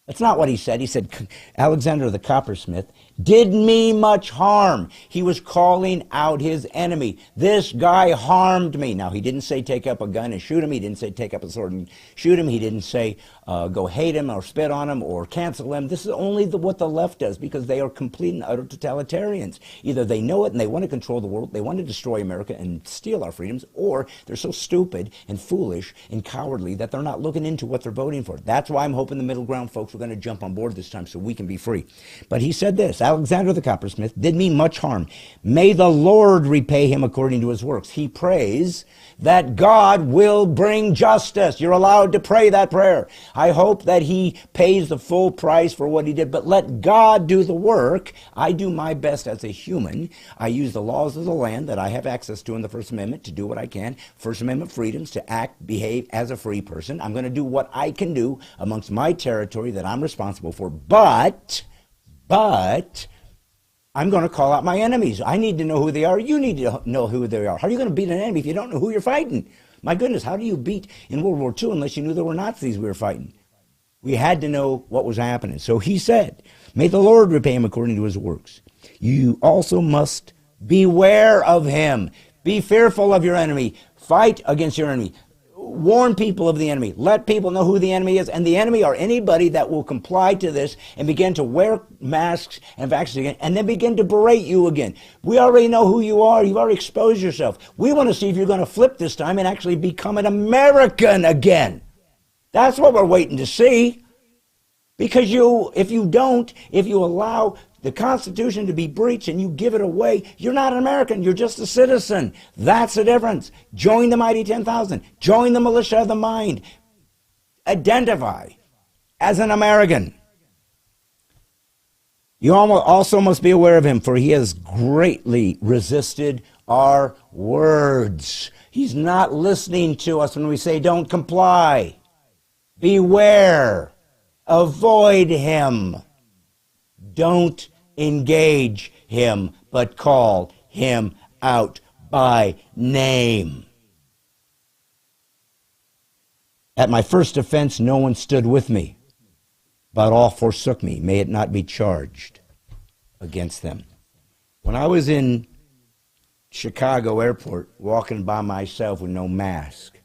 That's not what he said. He said, Alexander the coppersmith did me much harm. He was calling out his enemy. This guy harmed me. Now, he didn't say take up a gun and shoot him. He didn't say take up a sword and shoot him. He didn't say go hate him or spit on him or cancel him. This is only what the left does, because they are complete and utter totalitarians. Either they know it and they want to control the world, they want to destroy America and steal our freedoms, or they're so stupid and foolish and cowardly that they're not looking into what they're voting for. That's why I'm hoping the middle ground folks are going to jump on board this time so we can be free. But he said this, Alexander the coppersmith did me much harm. May the Lord repay him according to his works. He prays that God will bring justice. You're allowed to pray that prayer. I hope that he pays the full price for what he did, but let God do the work. I do my best as a human. I use the laws of the land that I have access to in the First Amendment to do what I can. First Amendment freedoms to act, behave as a free person. I'm going to do what I can do amongst my territory that I'm responsible for, but I'm going to call out my enemies. I need to know who they are. You need to know who they are. How are you going to beat an enemy if you don't know who you're fighting? My goodness, how do you beat in World War II unless you knew there were Nazis we were fighting? We had to know what was happening. So he said, May the Lord repay him according to his works. You also must beware of him. Be fearful of your enemy. Fight against your enemy. Warn people of the enemy. Let people know who the enemy is. And the enemy are anybody that will comply to this and begin to wear masks and vaccines again, and then begin to berate you again. We already know who you are. You've already exposed yourself. We want to see if you're going to flip this time and actually become an American again. That's what we're waiting to see. Because if you allow the Constitution to be breached and you give it away, you're not an American. You're just a citizen. That's the difference. Join the mighty 10,000. Join the militia of the mind. Identify as an American. You also must be aware of him, for he has greatly resisted our words. He's not listening to us when we say don't comply. Beware. Avoid him. Don't engage him, but call him out by name. At my first offense, no one stood with me, but all forsook me. May it not be charged against them. When I was in Chicago airport, walking by myself with no mask,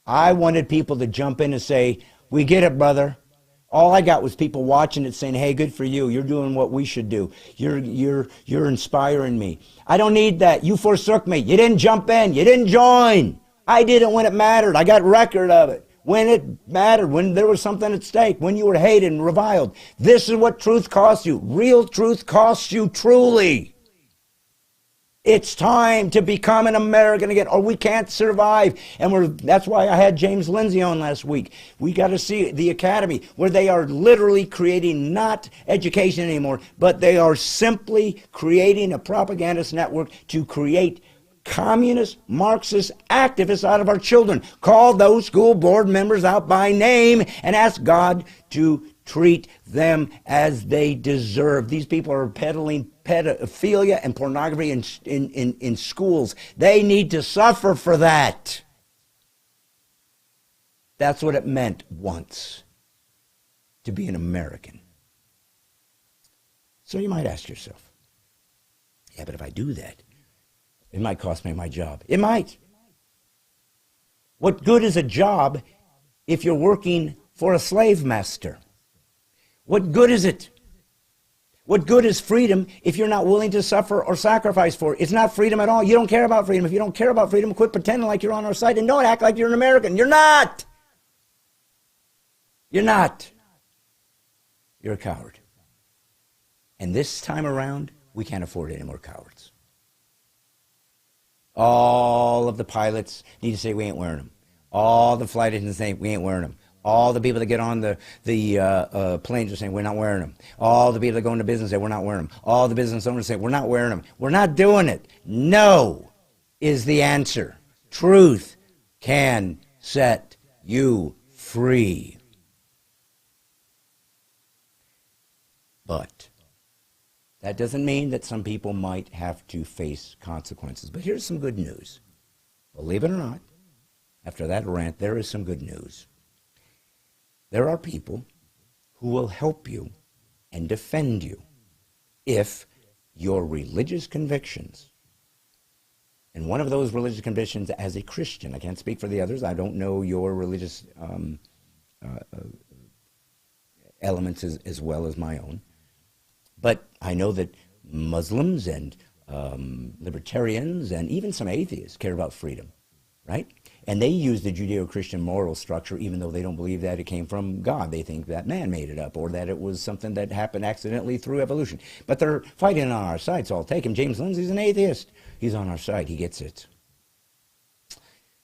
I wanted people to jump in and say, "We get it, brother." All I got was people watching it saying, "Hey, good for you. You're doing what we should do. You're inspiring me." I don't need that. You forsook me. You didn't jump in. You didn't join. I did it when it mattered. I got record of it. When it mattered, when there was something at stake, when you were hated and reviled. This is what truth costs you. Real truth costs you truly. It's time to become an American again, or we can't survive. And that's why I had James Lindsay on last week. We got to see the academy, where they are literally creating not education anymore, but they are simply creating a propagandist network to create communist, Marxist activists out of our children. Call those school board members out by name and ask God to treat them as they deserve. These people are peddling pedophilia and pornography in schools. They need to suffer for that. That's what it meant once to be an American. So you might ask yourself, yeah, but if I do that, it might cost me my job. It might. What good is a job if you're working for a slave master? What good is it? What good is freedom if you're not willing to suffer or sacrifice for it? It's not freedom at all. You don't care about freedom. If you don't care about freedom, quit pretending like you're on our side and don't act like you're an American. You're not. You're not. You're a coward. And this time around, we can't afford any more cowards. All of the pilots need to say we ain't wearing them. All the flight attendants say we ain't wearing them. All the people that get on the planes are saying we're not wearing them. All the people that go into business say we're not wearing them. All the business owners say we're not wearing them. We're not doing it. No is the answer. Truth can set you free. But that doesn't mean that some people might have to face consequences. But here's some good news. Believe it or not, after that rant, there is some good news. There are people who will help you and defend you if your religious convictions, and one of those religious convictions as a Christian, I can't speak for the others, I don't know your religious elements as well as my own, but I know that Muslims and libertarians and even some atheists care about freedom, right? And they use the Judeo-Christian moral structure even though they don't believe that it came from God. They think that man made it up or that it was something that happened accidentally through evolution. But they're fighting on our side, so I'll take him. James Lindsay's an atheist. He's on our side. He gets it.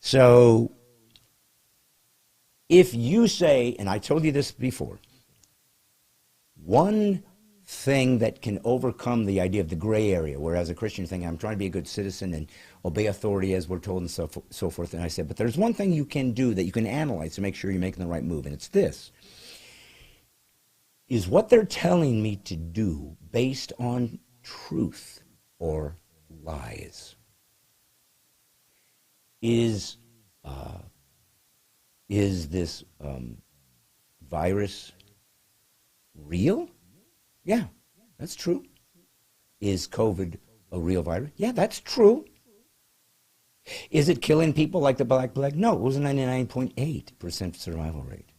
So if you say, and I told you this before, one thing that can overcome the idea of the gray area, where as a Christian you think, I'm trying to be a good citizen and obey authority as we're told and so forth. And I said, but there's one thing you can do that you can analyze to make sure you're making the right move, and it's this. Is what they're telling me to do based on truth or lies? Is this virus real? Yeah, that's true. Is COVID a real virus? Yeah, that's true. Is it killing people like the Black Plague? No, it was a 99.8% survival rate.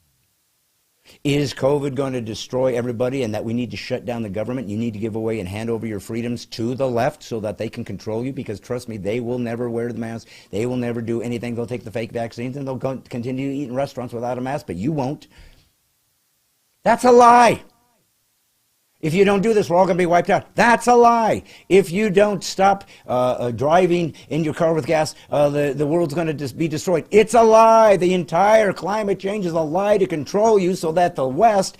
Is COVID going to destroy everybody and that we need to shut down the government? You need to give away and hand over your freedoms to the left so that they can control you? Because trust me, they will never wear the mask. They will never do anything. They'll take the fake vaccines and they'll continue to eat in restaurants without a mask, but you won't. That's a lie. If you don't do this, we're all going to be wiped out. That's a lie. If you don't stop driving in your car with gas, the world's going to be destroyed. It's a lie. The entire climate change is a lie to control you so that the West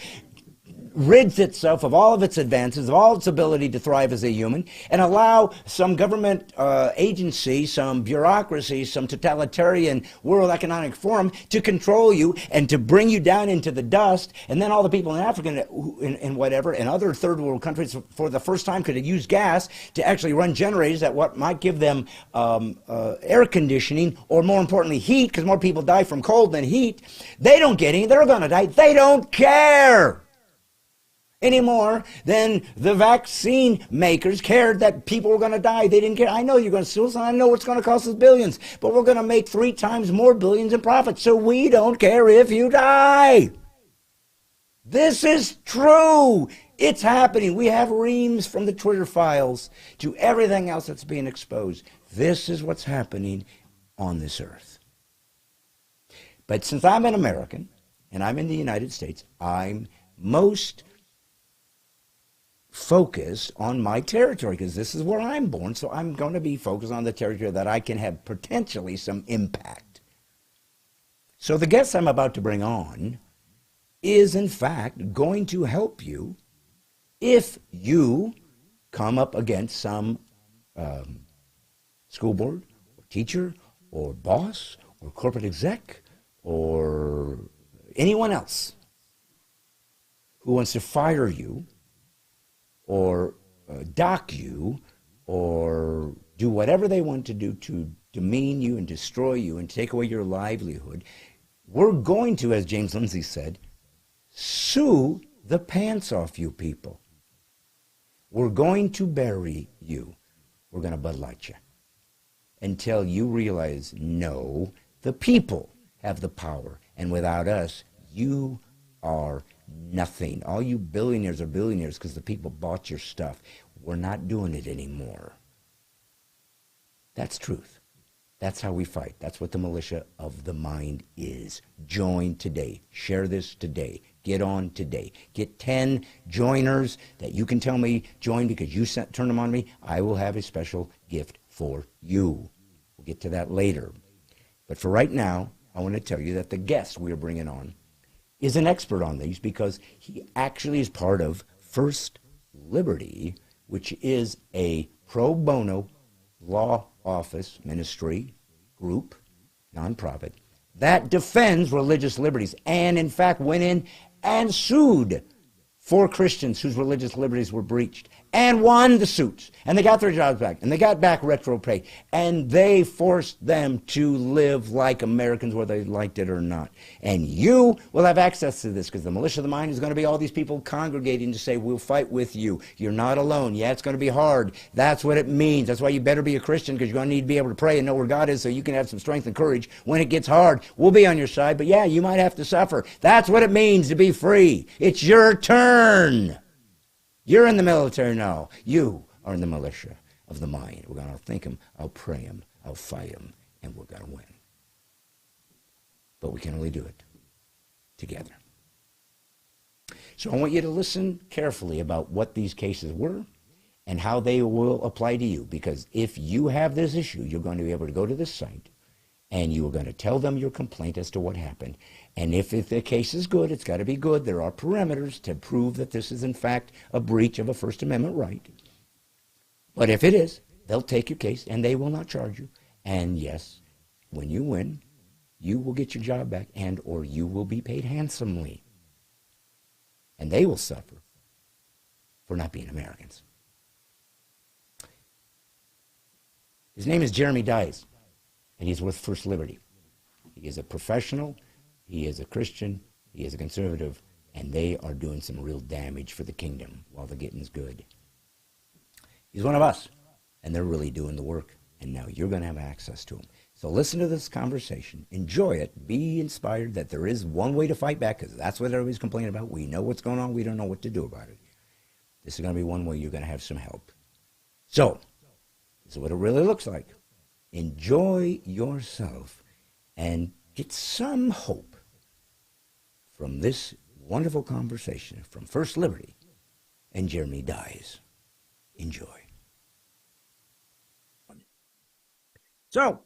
rids itself of all of its advances, of all its ability to thrive as a human, and allow some government agency, some bureaucracy, some totalitarian World Economic Forum to control you and to bring you down into the dust. And then all the people in Africa and whatever, and other third world countries for the first time could use gas to actually run generators that what might give them air conditioning, or more importantly heat, because more people die from cold than heat. They don't get any. They're going to die. They don't care any more than the vaccine makers cared that people were going to die. They didn't care. I know you're going to sue us, and I know it's going to cost us billions, but we're going to make 3 times more billions in profit, so we don't care if you die. This is true. It's happening. We have reams from the Twitter files to everything else that's being exposed. This is what's happening on this earth. But since I'm an American, and I'm in the United States, I'm most focused on my territory, because this is where I'm born, so I'm going to be focused on the territory that I can have potentially some impact. So the guest I'm about to bring on is in fact going to help you if you come up against some school board or teacher or boss or corporate exec or anyone else who wants to fire you or dock you, or do whatever they want to do to demean you and destroy you and take away your livelihood. We're going to, as James Lindsay said, sue the pants off you people. We're going to bury you. We're going to Bud Light you until you realize, no, the people have the power, and without us, you are nothing. All you billionaires are billionaires because the people bought your stuff. We're not doing it anymore. That's truth. That's how we fight. That's what the militia of the mind is. Join today. Share this today. Get on today. Get 10 joiners that you can tell me join because you turn them on me. I will have a special gift for you. We'll get to that later. But for right now, I want to tell you that the guest we are bringing on is an expert on these because he actually is part of First Liberty, which is a pro bono law office ministry group, nonprofit, that defends religious liberties and in fact went in and sued 4 Christians whose religious liberties were breached and won the suits, and they got their jobs back, and they got back retro pay, and they forced them to live like Americans whether they liked it or not. And you will have access to this because the militia of the mind is going to be all these people congregating to say, we'll fight with you. You're not alone. Yeah, it's going to be hard. That's what it means. That's why you better be a Christian, because you're going to need to be able to pray and know where God is so you can have some strength and courage when it gets hard. We'll be on your side, but yeah, you might have to suffer. That's what it means to be free. It's your turn. You're in the military now. You are in the militia of the mind. We're going to think him, I'll pray him, I'll fight him, and we're going to win. But we can only do it together. So I want you to listen carefully about what these cases were and how they will apply to you. Because if you have this issue, you're going to be able to go to this site and you are going to tell them your complaint as to what happened. And if the case is good, it's got to be good. There are parameters to prove that this is, in fact, a breach of a First Amendment right. But if it is, they'll take your case, and they will not charge you. And yes, when you win, you will get your job back, and or you will be paid handsomely. And they will suffer for not being Americans. His name is Jeremy Dys, and he's with First Liberty. He is a professional. He is a Christian, he is a conservative, and they are doing some real damage for the kingdom while the getting's good. He's one of us, and they're really doing the work, and now you're going to have access to him. So listen to this conversation, enjoy it, be inspired that there is one way to fight back, because that's what everybody's complaining about. We know what's going on, we don't know what to do about it. This is going to be one way you're going to have some help. So, this is what it really looks like. Enjoy yourself and get some hope from this wonderful conversation from First Liberty and Jeremy Dys. Enjoy. So,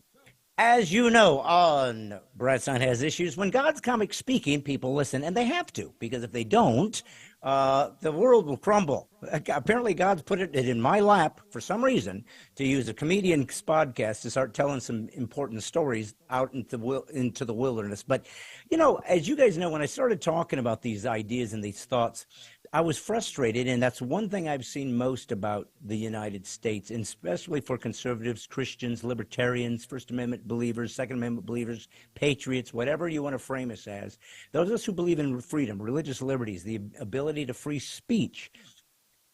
as you know, on Stine Has Issues, when God's comic speaking, people listen, and they have to, because if they don't, the world will crumble. Apparently, God's put it in my lap for some reason to use a comedian's podcast to start telling some important stories out into the wilderness. But, you know, as you guys know, when I started talking about these ideas and these thoughts, I was frustrated, and that's one thing I've seen most about the United States, and especially for conservatives, Christians, libertarians, First Amendment believers, Second Amendment believers, patriots, whatever you want to frame us as, those of us who believe in freedom, religious liberties, the ability to free speech.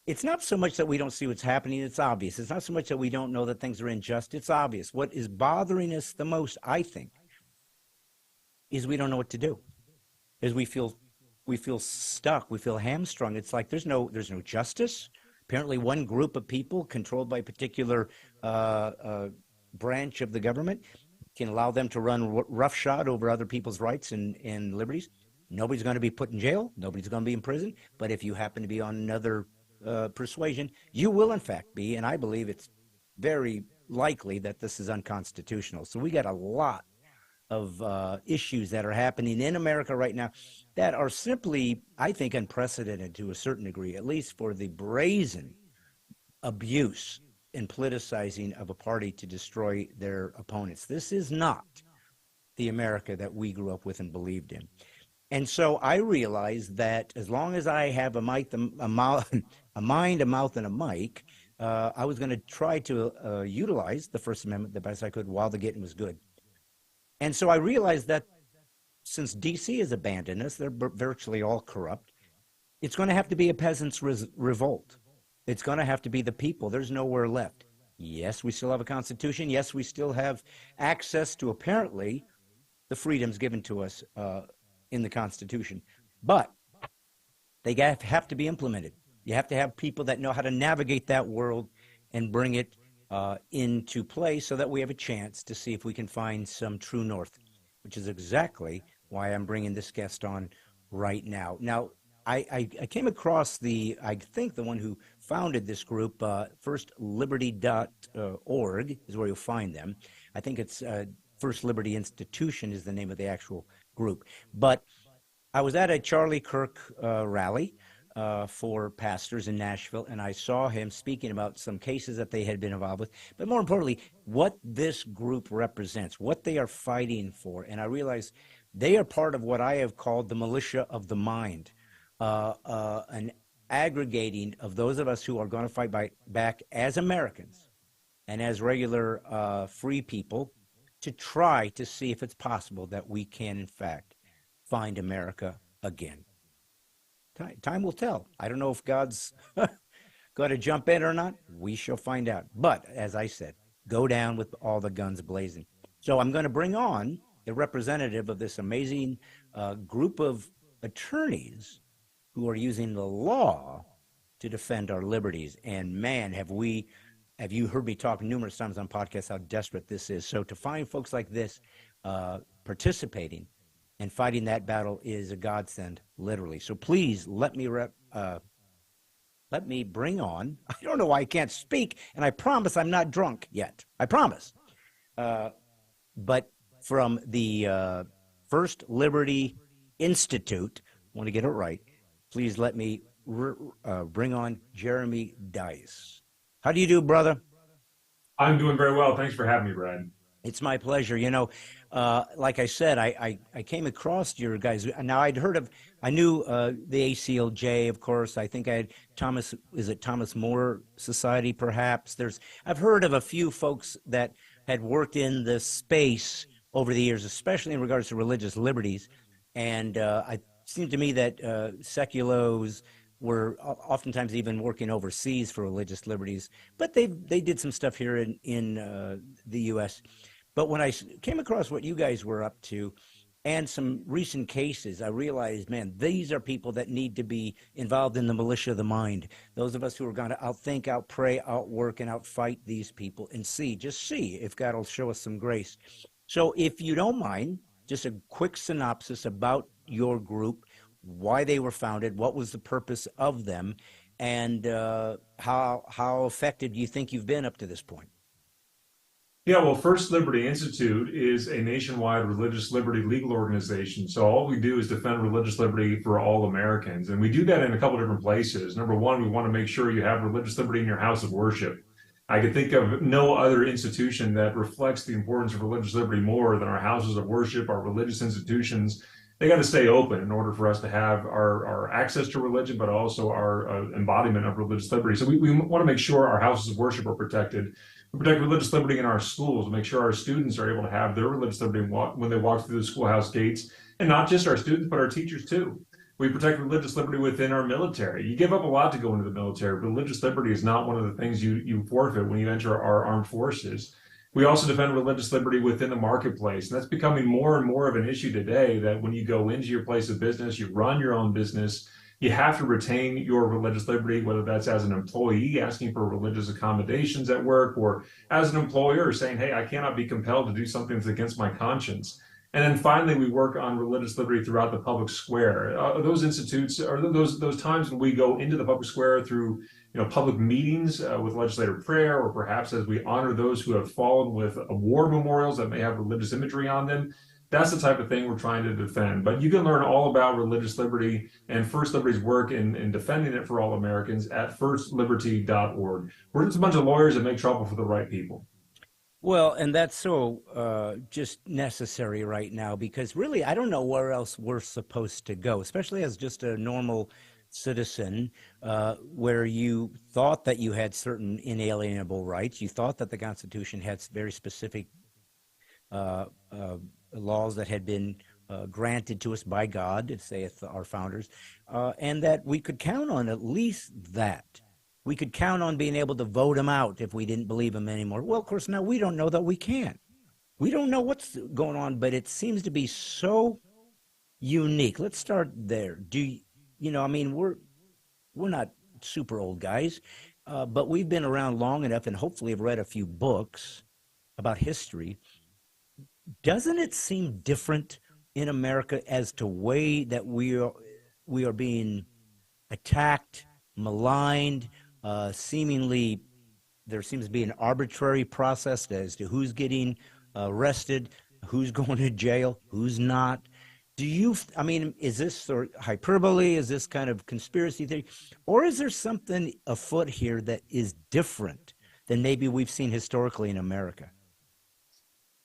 It's not so much that we don't see what's happening, it's obvious. It's not so much that we don't know that things are unjust, it's obvious. What is bothering us the most, I think, is we don't know what to do. Is we feel stuck, we feel hamstrung. It's like there's no justice. Apparently one group of people controlled by a particular branch of the government can allow them to run roughshod over other people's rights and liberties. Nobody's going to be put in jail. Nobody's going to be in prison. But if you happen to be on another persuasion, you will in fact be, and I believe it's very likely that this is unconstitutional. So we got a lot of issues that are happening in America right now that are simply, I think, unprecedented to a certain degree, at least for the brazen abuse and politicizing of a party to destroy their opponents. This is not the America that we grew up with and believed in. And so I realized that as long as I have a mind, a mouth, and a mic, I was going to try to utilize the First Amendment the best I could while the getting was good. And so I realized that since D.C. has abandoned us, they're virtually all corrupt, it's going to have to be a peasants' revolt. It's going to have to be the people. There's nowhere left. Yes, we still have a constitution. Yes, we still have access to, apparently, the freedoms given to us in the Constitution. But they have to be implemented. You have to have people that know how to navigate that world and bring it into play so that we have a chance to see if we can find some true north, which is exactly why I'm bringing this guest on right now. Now, I came across I think the one who founded this group, firstliberty.org is where you'll find them. I think it's First Liberty Institution is the name of the actual group. But I was at a Charlie Kirk rally for pastors in Nashville, and I saw him speaking about some cases that they had been involved with, but more importantly, what this group represents, what they are fighting for. And I realized they are part of what I have called the militia of the mind, an aggregating of those of us who are going to fight back as Americans and as regular free people to try to see if it's possible that we can, in fact, find America again. Time will tell. I don't know if God's going to jump in or not. We shall find out. But, as I said, go down with all the guns blazing. So I'm going to bring on a representative of this amazing group of attorneys who are using the law to defend our liberties. And, man, have you heard me talk numerous times on podcasts how desperate this is. So to find folks like this participating and fighting that battle is a godsend, literally. So please let me bring on, I don't know why I can't speak, and I promise I'm not drunk yet. I promise. But from the First Liberty Institute, I want to get it right, please let me bring on Jeremy Dys. How do you do, brother? I'm doing very well. Thanks for having me, Brad. It's my pleasure. You know, like I said, I came across your guys. Now, I knew the ACLJ, of course. I think I had Thomas More Society, perhaps. I've heard of a few folks that had worked in the space over the years, especially in regards to religious liberties. And I seemed to me that seculos were oftentimes even working overseas for religious liberties, but they did some stuff here in the U.S. But when I came across what you guys were up to and some recent cases, I realized, man, these are people that need to be involved in the militia of the mind. Those of us who are going to outthink, outpray, outwork, and outfight these people and just see if God will show us some grace. So if you don't mind, just a quick synopsis about your group, why they were founded, what was the purpose of them, and how effective do you think you've been up to this point? Yeah, well, First Liberty Institute is a nationwide religious liberty legal organization. So all we do is defend religious liberty for all Americans. And we do that in a couple different places. Number one, we want to make sure you have religious liberty in your house of worship. I could think of no other institution that reflects the importance of religious liberty more than our houses of worship, our religious institutions. They got to stay open in order for us to have our access to religion, but also our embodiment of religious liberty. So we want to make sure our houses of worship are protected. We protect religious liberty in our schools, make sure our students are able to have their religious liberty when they walk through the schoolhouse gates, and not just our students, but our teachers too. We protect religious liberty within our military. You give up a lot to go into the military. Religious liberty is not one of the things you forfeit when you enter our armed forces. We also defend religious liberty within the marketplace. And that's becoming more and more of an issue today, that when you go into your place of business, you run your own business, you have to retain your religious liberty, whether that's as an employee asking for religious accommodations at work, or as an employer saying, hey, I cannot be compelled to do something that's against my conscience. And then finally, we work on religious liberty throughout the public square. Those institutes, or those times when we go into the public square through public meetings with legislative prayer, or perhaps as we honor those who have fallen with war memorials that may have religious imagery on them. That's the type of thing we're trying to defend. But you can learn all about religious liberty and First Liberty's work in defending it for all Americans at firstliberty.org. We're just a bunch of lawyers that make trouble for the right people. Well, and that's so just necessary right now, because really, I don't know where else we're supposed to go, especially as just a normal citizen, where you thought that you had certain inalienable rights. You thought that the Constitution had very specific laws that had been granted to us by God, saith our founders, and that we could count on at least that. We could count on being able to vote them out if we didn't believe them anymore. Well, of course, now we don't know that we can. We don't know what's going on, but it seems to be so unique. Let's start there. I mean, we're not super old guys, but we've been around long enough and hopefully have read a few books about history. Doesn't it seem different in America as to way that we are being attacked, maligned? Seemingly, there seems to be an arbitrary process as to who's getting arrested, who's going to jail, who's not. Is this sort of hyperbole? Is this kind of conspiracy theory? Or is there something afoot here that is different than maybe we've seen historically in America?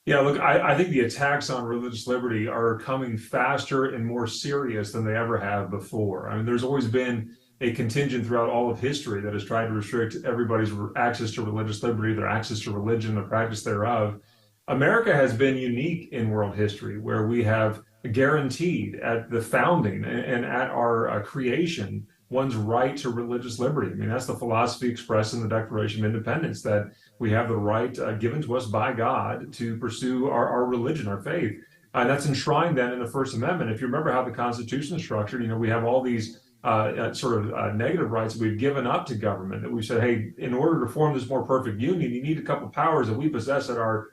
Yeah, look, I think the attacks on religious liberty are coming faster and more serious than they ever have before. I mean, there's always been a contingent throughout all of history that has tried to restrict everybody's access to religious liberty, their access to religion, the practice thereof. America has been unique in world history, where we have guaranteed at the founding and at our creation one's right to religious liberty. I mean, that's the philosophy expressed in the Declaration of Independence, that we have the right given to us by God to pursue our religion, our faith. And that's enshrined then in the First Amendment. If you remember how the Constitution is structured, we have all these negative rights we've given up to government, that we've said, hey, in order to form this more perfect union, you need a couple powers that we possess at our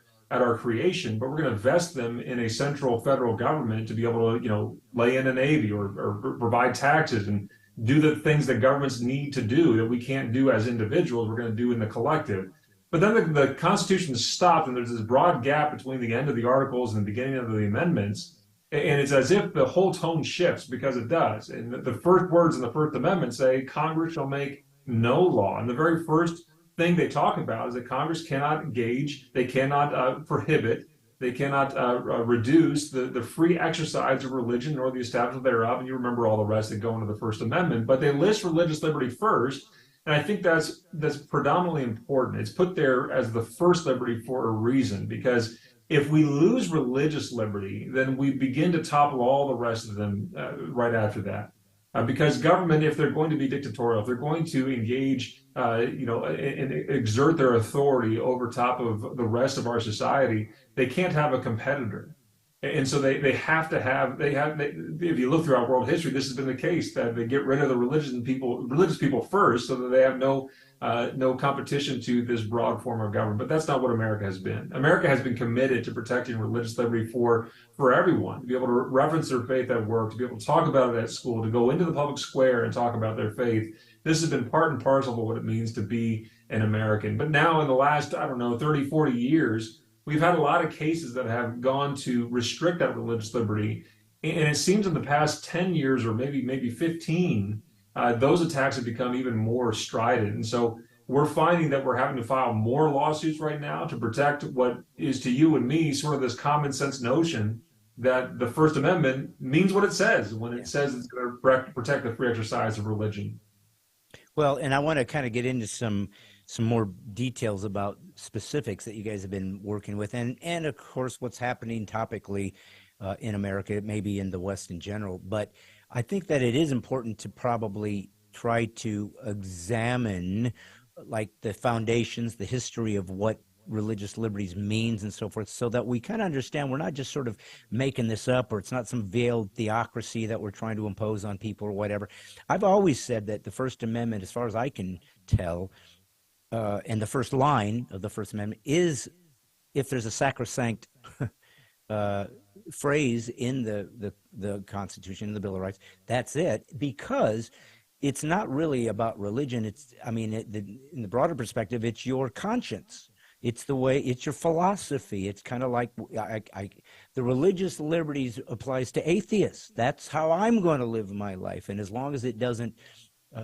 creation, but we're going to vest them in a central federal government to be able to, lay in a navy or provide taxes and do the things that governments need to do that we can't do as individuals. We're going to do in the collective. But then the Constitution stopped, and there's this broad gap between the end of the Articles and the beginning of the amendments. And it's as if the whole tone shifts, because it does. And the first words in the First Amendment say, Congress shall make no law. And the very first thing they talk about is that Congress cannot engage, they cannot prohibit, they cannot reduce the free exercise of religion nor the establishment thereof. And you remember all the rest that go into the First Amendment. But they list religious liberty first. And I think that's predominantly important. It's put there as the first liberty for a reason, because If we lose religious liberty, then we begin to topple all the rest of them right after that. Because government, if they're going to be dictatorial, if they're going to engage, and exert their authority over top of the rest of our society, they can't have a competitor. And so they have to have, if you look throughout world history, this has been the case, that they get rid of the religious people first, so that they have no competition to this broad form of government. But that's not what America has been. America has been committed to protecting religious liberty for everyone, to be able to reference their faith at work, to be able to talk about it at school, to go into the public square and talk about their faith. This has been part and parcel of what it means to be an American. But now in the last, 30, 40 years, we've had a lot of cases that have gone to restrict that religious liberty. And it seems in the past 10 years or maybe 15, those attacks have become even more strident. And so we're finding that we're having to file more lawsuits right now to protect what is to you and me sort of this common sense notion that the First Amendment means what it says when it says it's going to protect the free exercise of religion. Well, and I want to kind of get into some more details about specifics that you guys have been working with, and of course what's happening topically in America, maybe in the West in general. But I think that it is important to probably try to examine like the foundations, the history of what religious liberties means and so forth, so that we kind of understand we're not just sort of making this up, or it's not some veiled theocracy that we're trying to impose on people or whatever. I've always said that the First Amendment, as far as I can tell, and the first line of the First Amendment is, if there's a sacrosanct phrase in the Constitution, in the Bill of Rights, that's it, because it's not really about religion. In the broader perspective, it's your conscience. It's the way, it's your philosophy. It's kind of like the religious liberties applies to atheists. That's how I'm going to live my life. And as long as it doesn't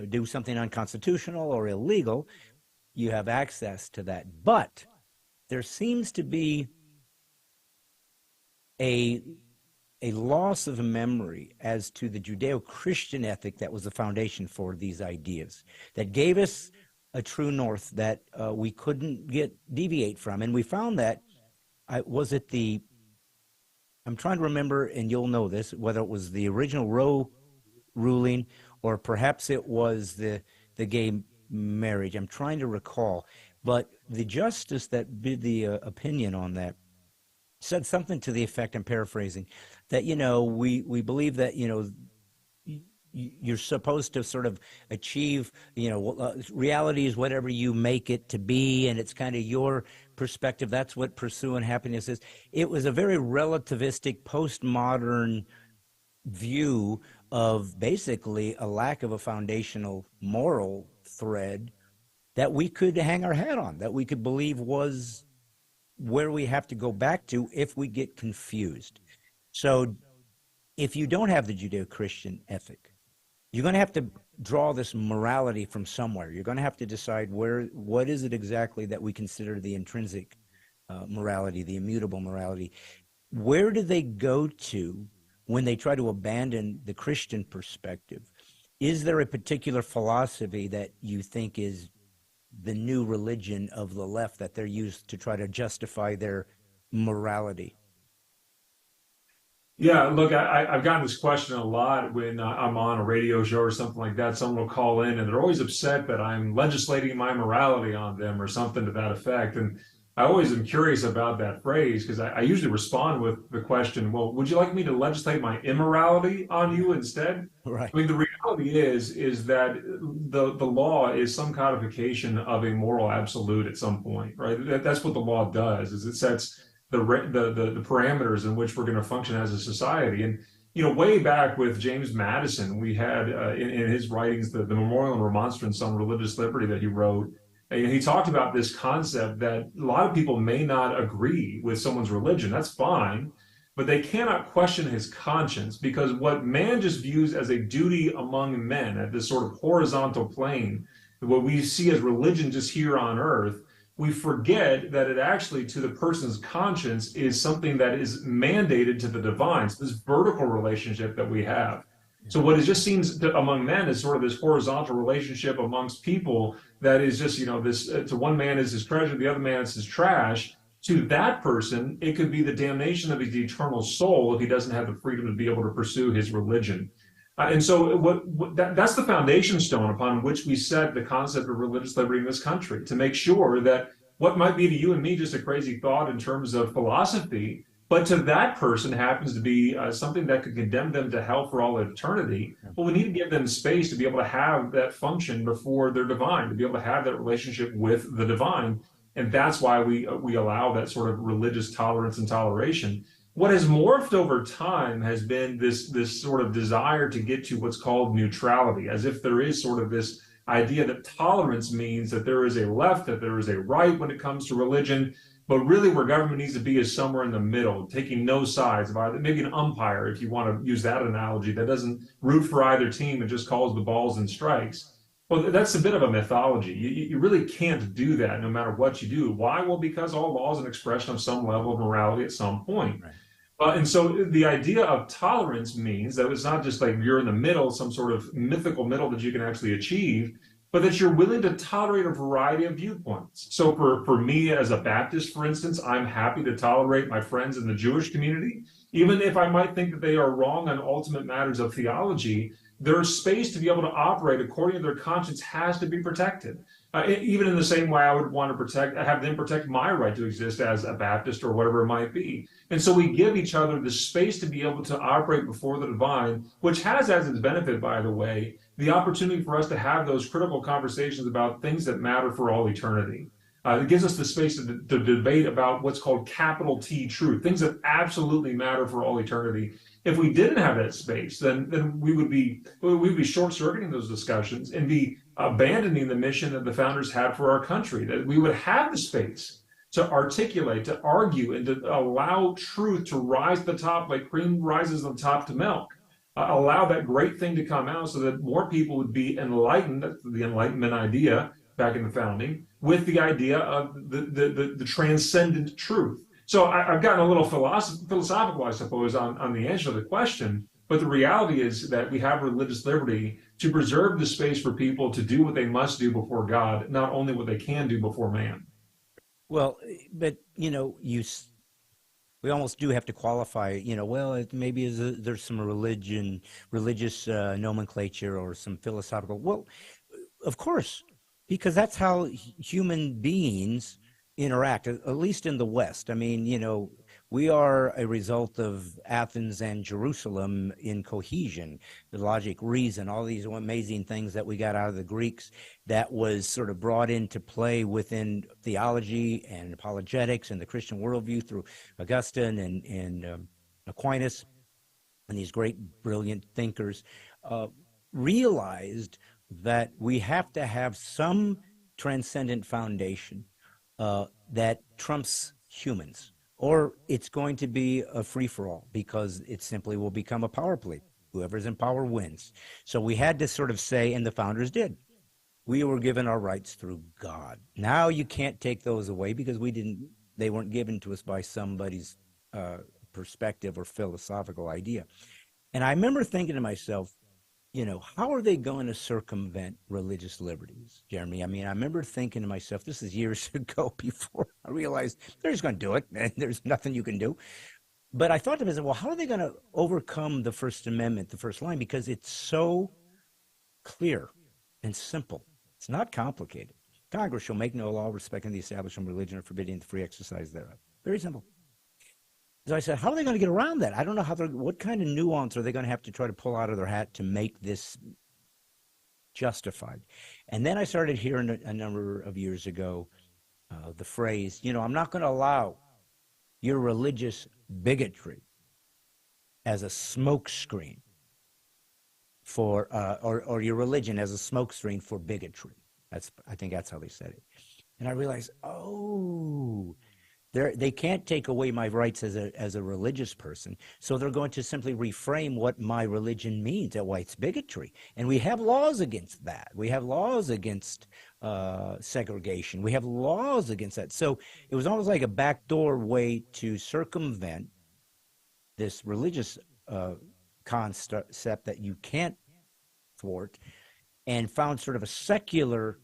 do something unconstitutional or illegal, you have access to that. But there seems to be a loss of memory as to the Judeo-Christian ethic that was the foundation for these ideas, that gave us a true north that we couldn't deviate from. And we found that, I'm trying to remember, and you'll know this, whether it was the original Roe ruling or perhaps it was the gay marriage. I'm trying to recall. But the justice that did the opinion on that said something to the effect, I'm paraphrasing, that, we believe that, you're supposed to sort of achieve, reality is whatever you make it to be, and it's kind of your perspective. That's what pursuing happiness is. It was a very relativistic, postmodern view of basically a lack of a foundational moral thread that we could hang our hat on, that we could believe was where we have to go back to if we get confused. So if you don't have the Judeo-Christian ethic, you're going to have to draw this morality from somewhere. You're going to have to decide what is it exactly that we consider the intrinsic morality, the immutable morality. Where do they go to when they try to abandon the Christian perspective? Is there a particular philosophy that you think is the new religion of the left that they're used to try to justify their morality? Yeah, look, I've gotten this question a lot when I'm on a radio show or something like that. Someone will call in and they're always upset that I'm legislating my morality on them or something to that effect. And I always am curious about that phrase, because I usually respond with the question, well, would you like me to legislate my immorality on you instead? Right. I mean, the reality is that the law is some codification of a moral absolute at some point, right? That's what the law does, is it sets the parameters in which we're going to function as a society. And way back with James Madison, we had in his writings the Memorial and Remonstrance on Religious Liberty that he wrote. And he talked about this concept that a lot of people may not agree with someone's religion. That's fine, but they cannot question his conscience, because what man just views as a duty among men at this sort of horizontal plane, what we see as religion just here on earth, we forget that it actually, to the person's conscience, is something that is mandated to the divine. It's this vertical relationship that we have. So what it just seems among men is sort of this horizontal relationship amongst people that is just, this to one man is his treasure, the other man is his trash. to that person, it could be the damnation of his eternal soul if he doesn't have the freedom to be able to pursue his religion. And so that's the foundation stone upon which we set the concept of religious liberty in this country, to make sure that what might be to you and me just a crazy thought in terms of philosophy, but to that person happens to be something that could condemn them to hell for all eternity. Well, we need to give them space to be able to have that function before they're divine, to be able to have that relationship with the divine. And that's why we allow that sort of religious tolerance and toleration. What has morphed over time has been this sort of desire to get to what's called neutrality, as if there is sort of this idea that tolerance means that there is a left, that there is a right when it comes to religion, but really where government needs to be is somewhere in the middle, taking no sides, maybe an umpire, if you want to use that analogy, that doesn't root for either team and just calls the balls and strikes. Well, that's a bit of a mythology. You really can't do that no matter what you do. Why? Well, because all law is an expression of some level of morality at some point. Right. And so the idea of tolerance means that it's not just like you're in the middle, some sort of mythical middle that you can actually achieve, but that you're willing to tolerate a variety of viewpoints. So for me as a Baptist, for instance, I'm happy to tolerate my friends in the Jewish community, even if I might think that they are wrong on ultimate matters of theology. Their space to be able to operate according to their conscience has to be protected. Even in the same way I would want to have them protect my right to exist as a Baptist or whatever it might be. And so we give each other the space to be able to operate before the divine, which has as its benefit, by the way, the opportunity for us to have those critical conversations about things that matter for all eternity. It gives us the space to debate about what's called capital T truth, things that absolutely matter for all eternity. If we didn't have that space, then we would be short-circuiting those discussions and be abandoning the mission that the founders had for our country, that we would have the space to articulate, to argue, and to allow truth to rise to the top like cream rises on top to milk. Allow that great thing to come out so that more people would be enlightened. That's the Enlightenment idea back in the founding, with the idea of the transcendent truth. So I've gotten a little philosophical, I suppose, on the answer to the question. But the reality is that we have religious liberty to preserve the space for people to do what they must do before God, not only what they can do before man. Well, but, we almost do have to qualify, well, maybe there's some religious nomenclature or some philosophical. Well, of course, because that's how human beings interact, at least in the West. I mean, we are a result of Athens and Jerusalem in cohesion, the logic, reason, all these amazing things that we got out of the Greeks that was sort of brought into play within theology and apologetics and the Christian worldview through Augustine and Aquinas and these great, brilliant thinkers, realized that we have to have some transcendent foundation that trumps humans, or it's going to be a free-for-all because it simply will become a power play. Whoever's in power wins. So we had to sort of say, and the founders did, we were given our rights through God. Now you can't take those away because they weren't given to us by somebody's perspective or philosophical idea. And I remember thinking to myself, how are they going to circumvent religious liberties, Jeremy? I mean, I remember thinking to myself, this is years ago before I realized they're just going to do it, and there's nothing you can do. But I thought to myself, well, how are they going to overcome the First Amendment, the first line? Because it's so clear and simple. It's not complicated. Congress shall make no law respecting the establishment of religion or forbidding the free exercise thereof. Very simple. So I said, how are they going to get around that? I don't know what kind of nuance are they going to have to try to pull out of their hat to make this justified? And then I started hearing a number of years ago the phrase, I'm not going to allow your religious bigotry as a smokescreen for, or your religion as a smokescreen for bigotry. I think that's how they said it. And I realized, they can't take away my rights as a religious person, so they're going to simply reframe what my religion means, and why it's bigotry. And we have laws against that. We have laws against segregation. We have laws against that. So it was almost like a backdoor way to circumvent this religious concept that you can't thwart, and found sort of a secular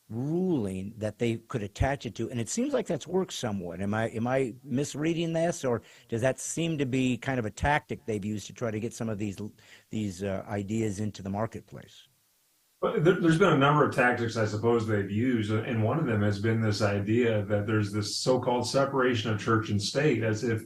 ruling that they could attach it to, and it seems like that's worked somewhat. Am I misreading this, or does that seem to be kind of a tactic they've used to try to get some of these ideas into the marketplace? But there's been a number of tactics, I suppose, they've used, and one of them has been this idea that there's this so-called separation of church and state, as if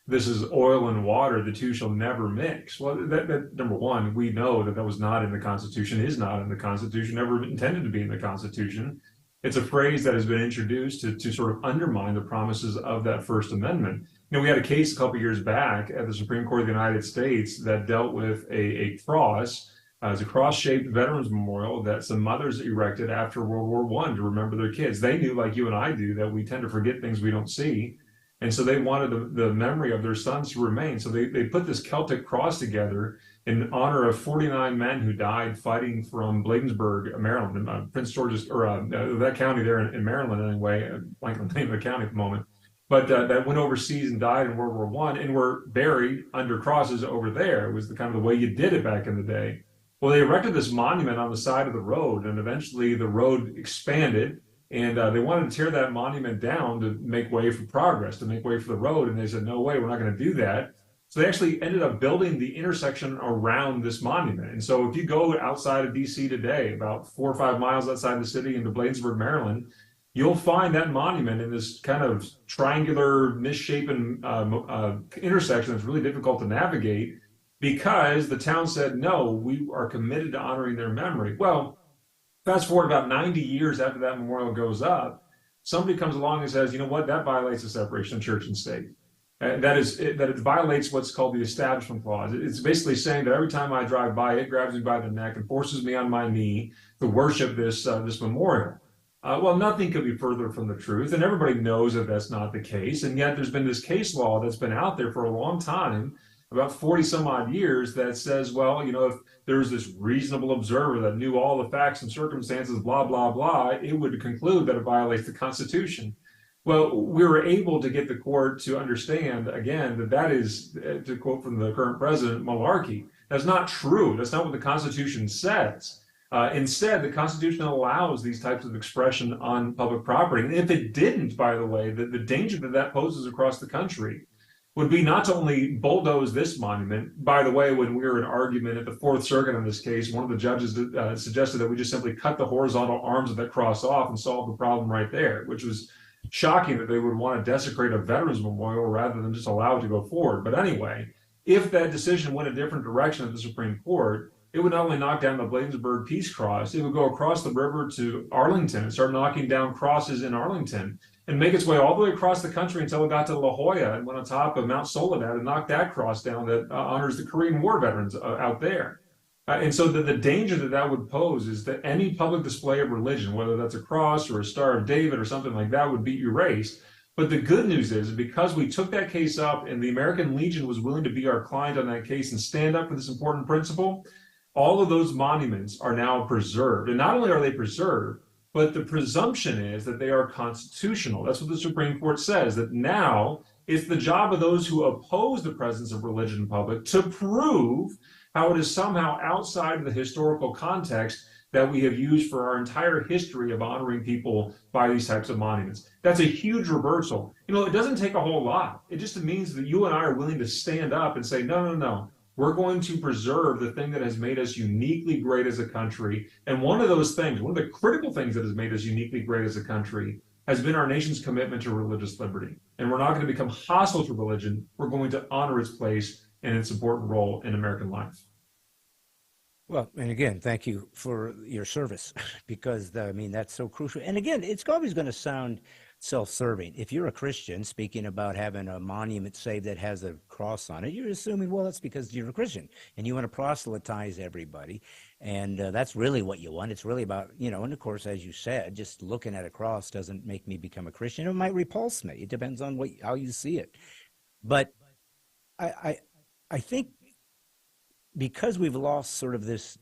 this is oil and water, the two shall never mix. Well, that number one, we know that was not in the Constitution, is not in the Constitution, never intended to be in the Constitution. It's a phrase that has been introduced to sort of undermine the promises of that First Amendment. We had a case a couple years back at the Supreme Court of the United States that dealt with a cross. It's a cross-shaped veterans memorial that some mothers erected after World War I to remember their kids. They knew, like you and I do, that we tend to forget things we don't see. And so they wanted the memory of their sons to remain. So they put this Celtic cross together in honor of 49 men who died fighting from Bladensburg, Maryland, Prince George's, or that county there in Maryland anyway, like the name of the county at the moment. But that went overseas and died in World War I and were buried under crosses over there. It was the kind of the way you did it back in the day. Well, they erected this monument on the side of the road, and eventually the road expanded, and they wanted to tear that monument down to make way for progress, to make way for the road. And they said, no way, we're not going to do that. So they actually ended up building the intersection around this monument. And so if you go outside of DC today, about 4 or 5 miles outside the city into Bladensburg, Maryland, you'll find that monument in this kind of triangular, misshapen intersection that's really difficult to navigate, because the town said, no, we are committed to honoring their memory. Well, fast forward about 90 years after that memorial goes up, somebody comes along and says, you know what, that violates the separation of church and state. That it violates what's called the Establishment Clause. It's basically saying that every time I drive by, it grabs me by the neck and forces me on my knee to worship this memorial. Well, nothing could be further from the truth, and everybody knows that that's not the case. And yet there's been this case law that's been out there for a long time, about 40 some odd years, that says, well, if there's this reasonable observer that knew all the facts and circumstances, blah, blah, blah, it would conclude that it violates the Constitution. Well, we were able to get the court to understand, again, that is, to quote from the current president, malarkey. That's not true. That's not what the Constitution says. Instead, the Constitution allows these types of expression on public property. And if it didn't, by the way, the danger that poses across the country would be not to only bulldoze this monument. By the way, when we were in argument at the Fourth Circuit on this case, one of the judges suggested that we just simply cut the horizontal arms of that cross off and solve the problem right there, which was shocking that they would want to desecrate a veterans memorial rather than just allow it to go forward. But anyway, if that decision went a different direction at the Supreme Court, it would not only knock down the Bladensburg Peace Cross, it would go across the river to Arlington and start knocking down crosses in Arlington, and make its way all the way across the country until it got to La Jolla and went on top of Mount Soledad and knocked that cross down that honors the Korean War veterans out there. And so the danger that would pose is that any public display of religion, whether that's a cross or a Star of David or something like that, would be erased. But the good news is, because we took that case up and the American Legion was willing to be our client on that case and stand up for this important principle, all of those monuments are now preserved. And not only are they preserved, but the presumption is that they are constitutional. That's what the Supreme Court says, that now it's the job of those who oppose the presence of religion in public to prove how it is somehow outside of the historical context that we have used for our entire history of honoring people by these types of monuments. That's a huge reversal. It doesn't take a whole lot. It just means that you and I are willing to stand up and say, no, no, no. We're going to preserve the thing that has made us uniquely great as a country. And one of those things, one of the critical things that has made us uniquely great as a country, has been our nation's commitment to religious liberty. And we're not going to become hostile to religion. We're going to honor its place and its important role in American life. Well, and again, thank you for your service, because that's so crucial. And again, it's always going to sound self-serving. If you're a Christian speaking about having a monument saved that has a cross on it, you're assuming, well, that's because you're a Christian and you want to proselytize everybody. And that's really what you want. It's really about, and of course, as you said, just looking at a cross doesn't make me become a Christian. It might repulse me. It depends on how you see it. But I think because we've lost sort of this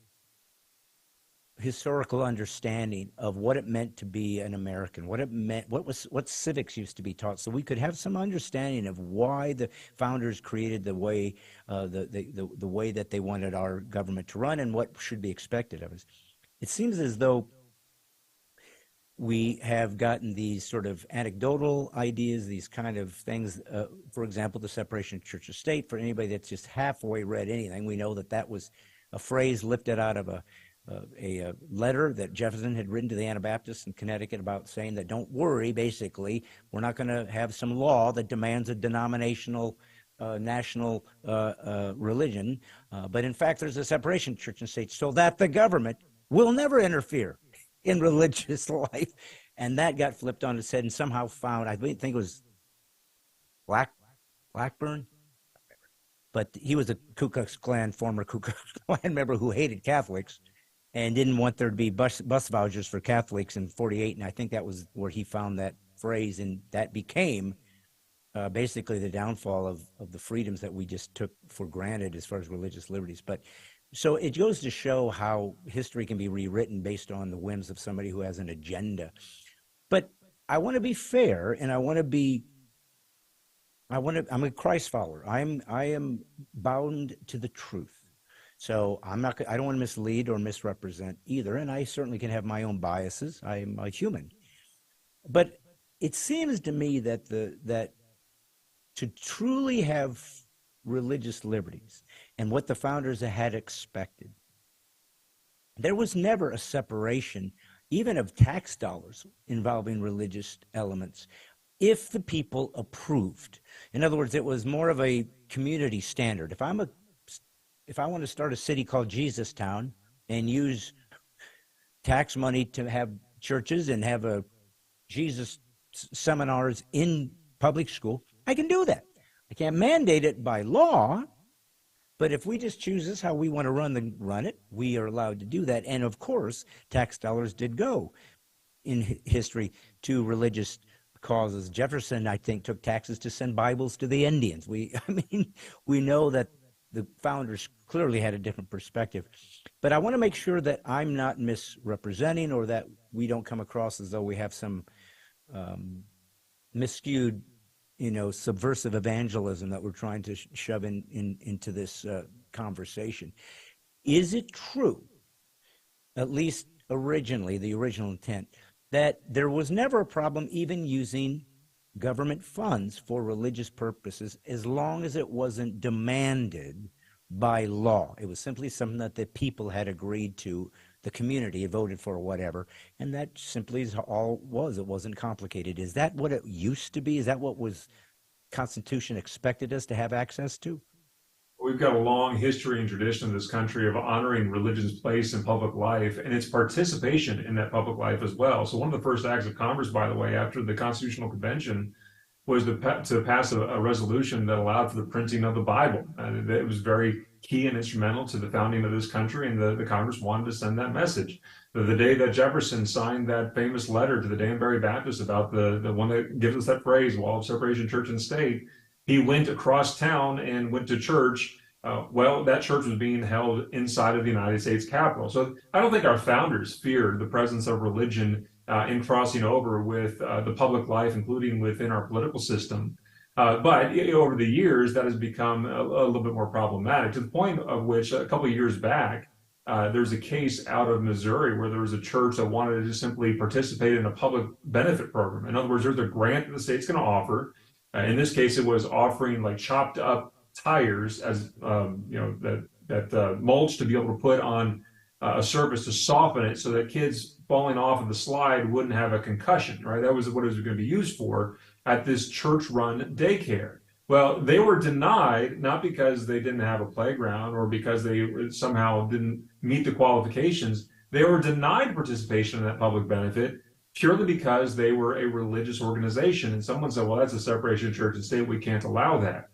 historical understanding of what it meant to be an American, what civics used to be taught, so we could have some understanding of why the founders created the way the way that they wanted our government to run and what should be expected of us. It seems as though we have gotten these sort of anecdotal ideas, these kind of things. For example, the separation of church and state. For anybody that's just halfway read anything, we know that that was a phrase lifted out of a letter that Jefferson had written to the Anabaptists in Connecticut about saying that don't worry, basically, we're not going to have some law that demands a denominational national religion, but in fact there's a separation of church and state so that the government will never interfere in religious life. And that got flipped on its head and somehow found, I think it was Blackburn, but he was a former Ku Klux Klan member who hated Catholics and didn't want there to be bus vouchers for Catholics in '48. And I think that was where he found that phrase, and that became basically the downfall of the freedoms that we just took for granted as far as religious liberties. But so it goes to show how history can be rewritten based on the whims of somebody who has an agenda. But I want to be fair, and I'm a Christ follower. I am bound to the truth. So I don't want to mislead or misrepresent either, and I certainly can have my own biases. I am a human. But it seems to me that that to truly have religious liberties and what the founders had expected, there was never a separation, even of tax dollars involving religious elements, if the people approved. In other words, it was more of a community standard. If I want to start a city called Jesus Town and use tax money to have churches and have a Jesus seminars in public school, I can do that. I can't mandate it by law, but if we just choose this how we want to run it, we are allowed to do that. And of course, tax dollars did go in history to religious causes. Jefferson, I think, took taxes to send Bibles to the Indians. We know that the founders clearly had a different perspective. But I want to make sure that I'm not misrepresenting, or that we don't come across as though we have some miscued, subversive evangelism that we're trying to shove into this conversation. Is it true, at least originally, the original intent, that there was never a problem even using government funds for religious purposes as long as it wasn't demanded by law? It was simply something that the people had agreed to, the community had voted for, or whatever, and that simply is all it was. It wasn't complicated. Is that what it used to be? Is that what was Constitution expected us to have access to? We've got a long history and tradition in this country of honoring religion's place in public life and its participation in that public life as well. So one of the first acts of Congress, by the way, after the Constitutional Convention, was to pass a resolution that allowed for the printing of the Bible. And it was very key and instrumental to the founding of this country, and the Congress wanted to send that message. The day that Jefferson signed that famous letter to the Danbury Baptists about the one that gives us that phrase, wall of separation, church and state, he went across town and went to church. That church was being held inside of the United States Capitol. So I don't think our founders feared the presence of religion in crossing over with the public life, including within our political system. But over the years, that has become a little bit more problematic, to the point of which a couple of years back, there's a case out of Missouri where there was a church that wanted to just simply participate in a public benefit program. In other words, there's a grant that the state's going to offer. In this case, it was offering like chopped up tires as that mulch to be able to put on a surface to soften it so that kids falling off of the slide wouldn't have a concussion, right? That was what it was going to be used for at this church-run daycare. Well, they were denied, not because they didn't have a playground or because they somehow didn't meet the qualifications. They were denied participation in that public benefit purely because they were a religious organization. And someone said, well, that's a separation of church and state. We can't allow that.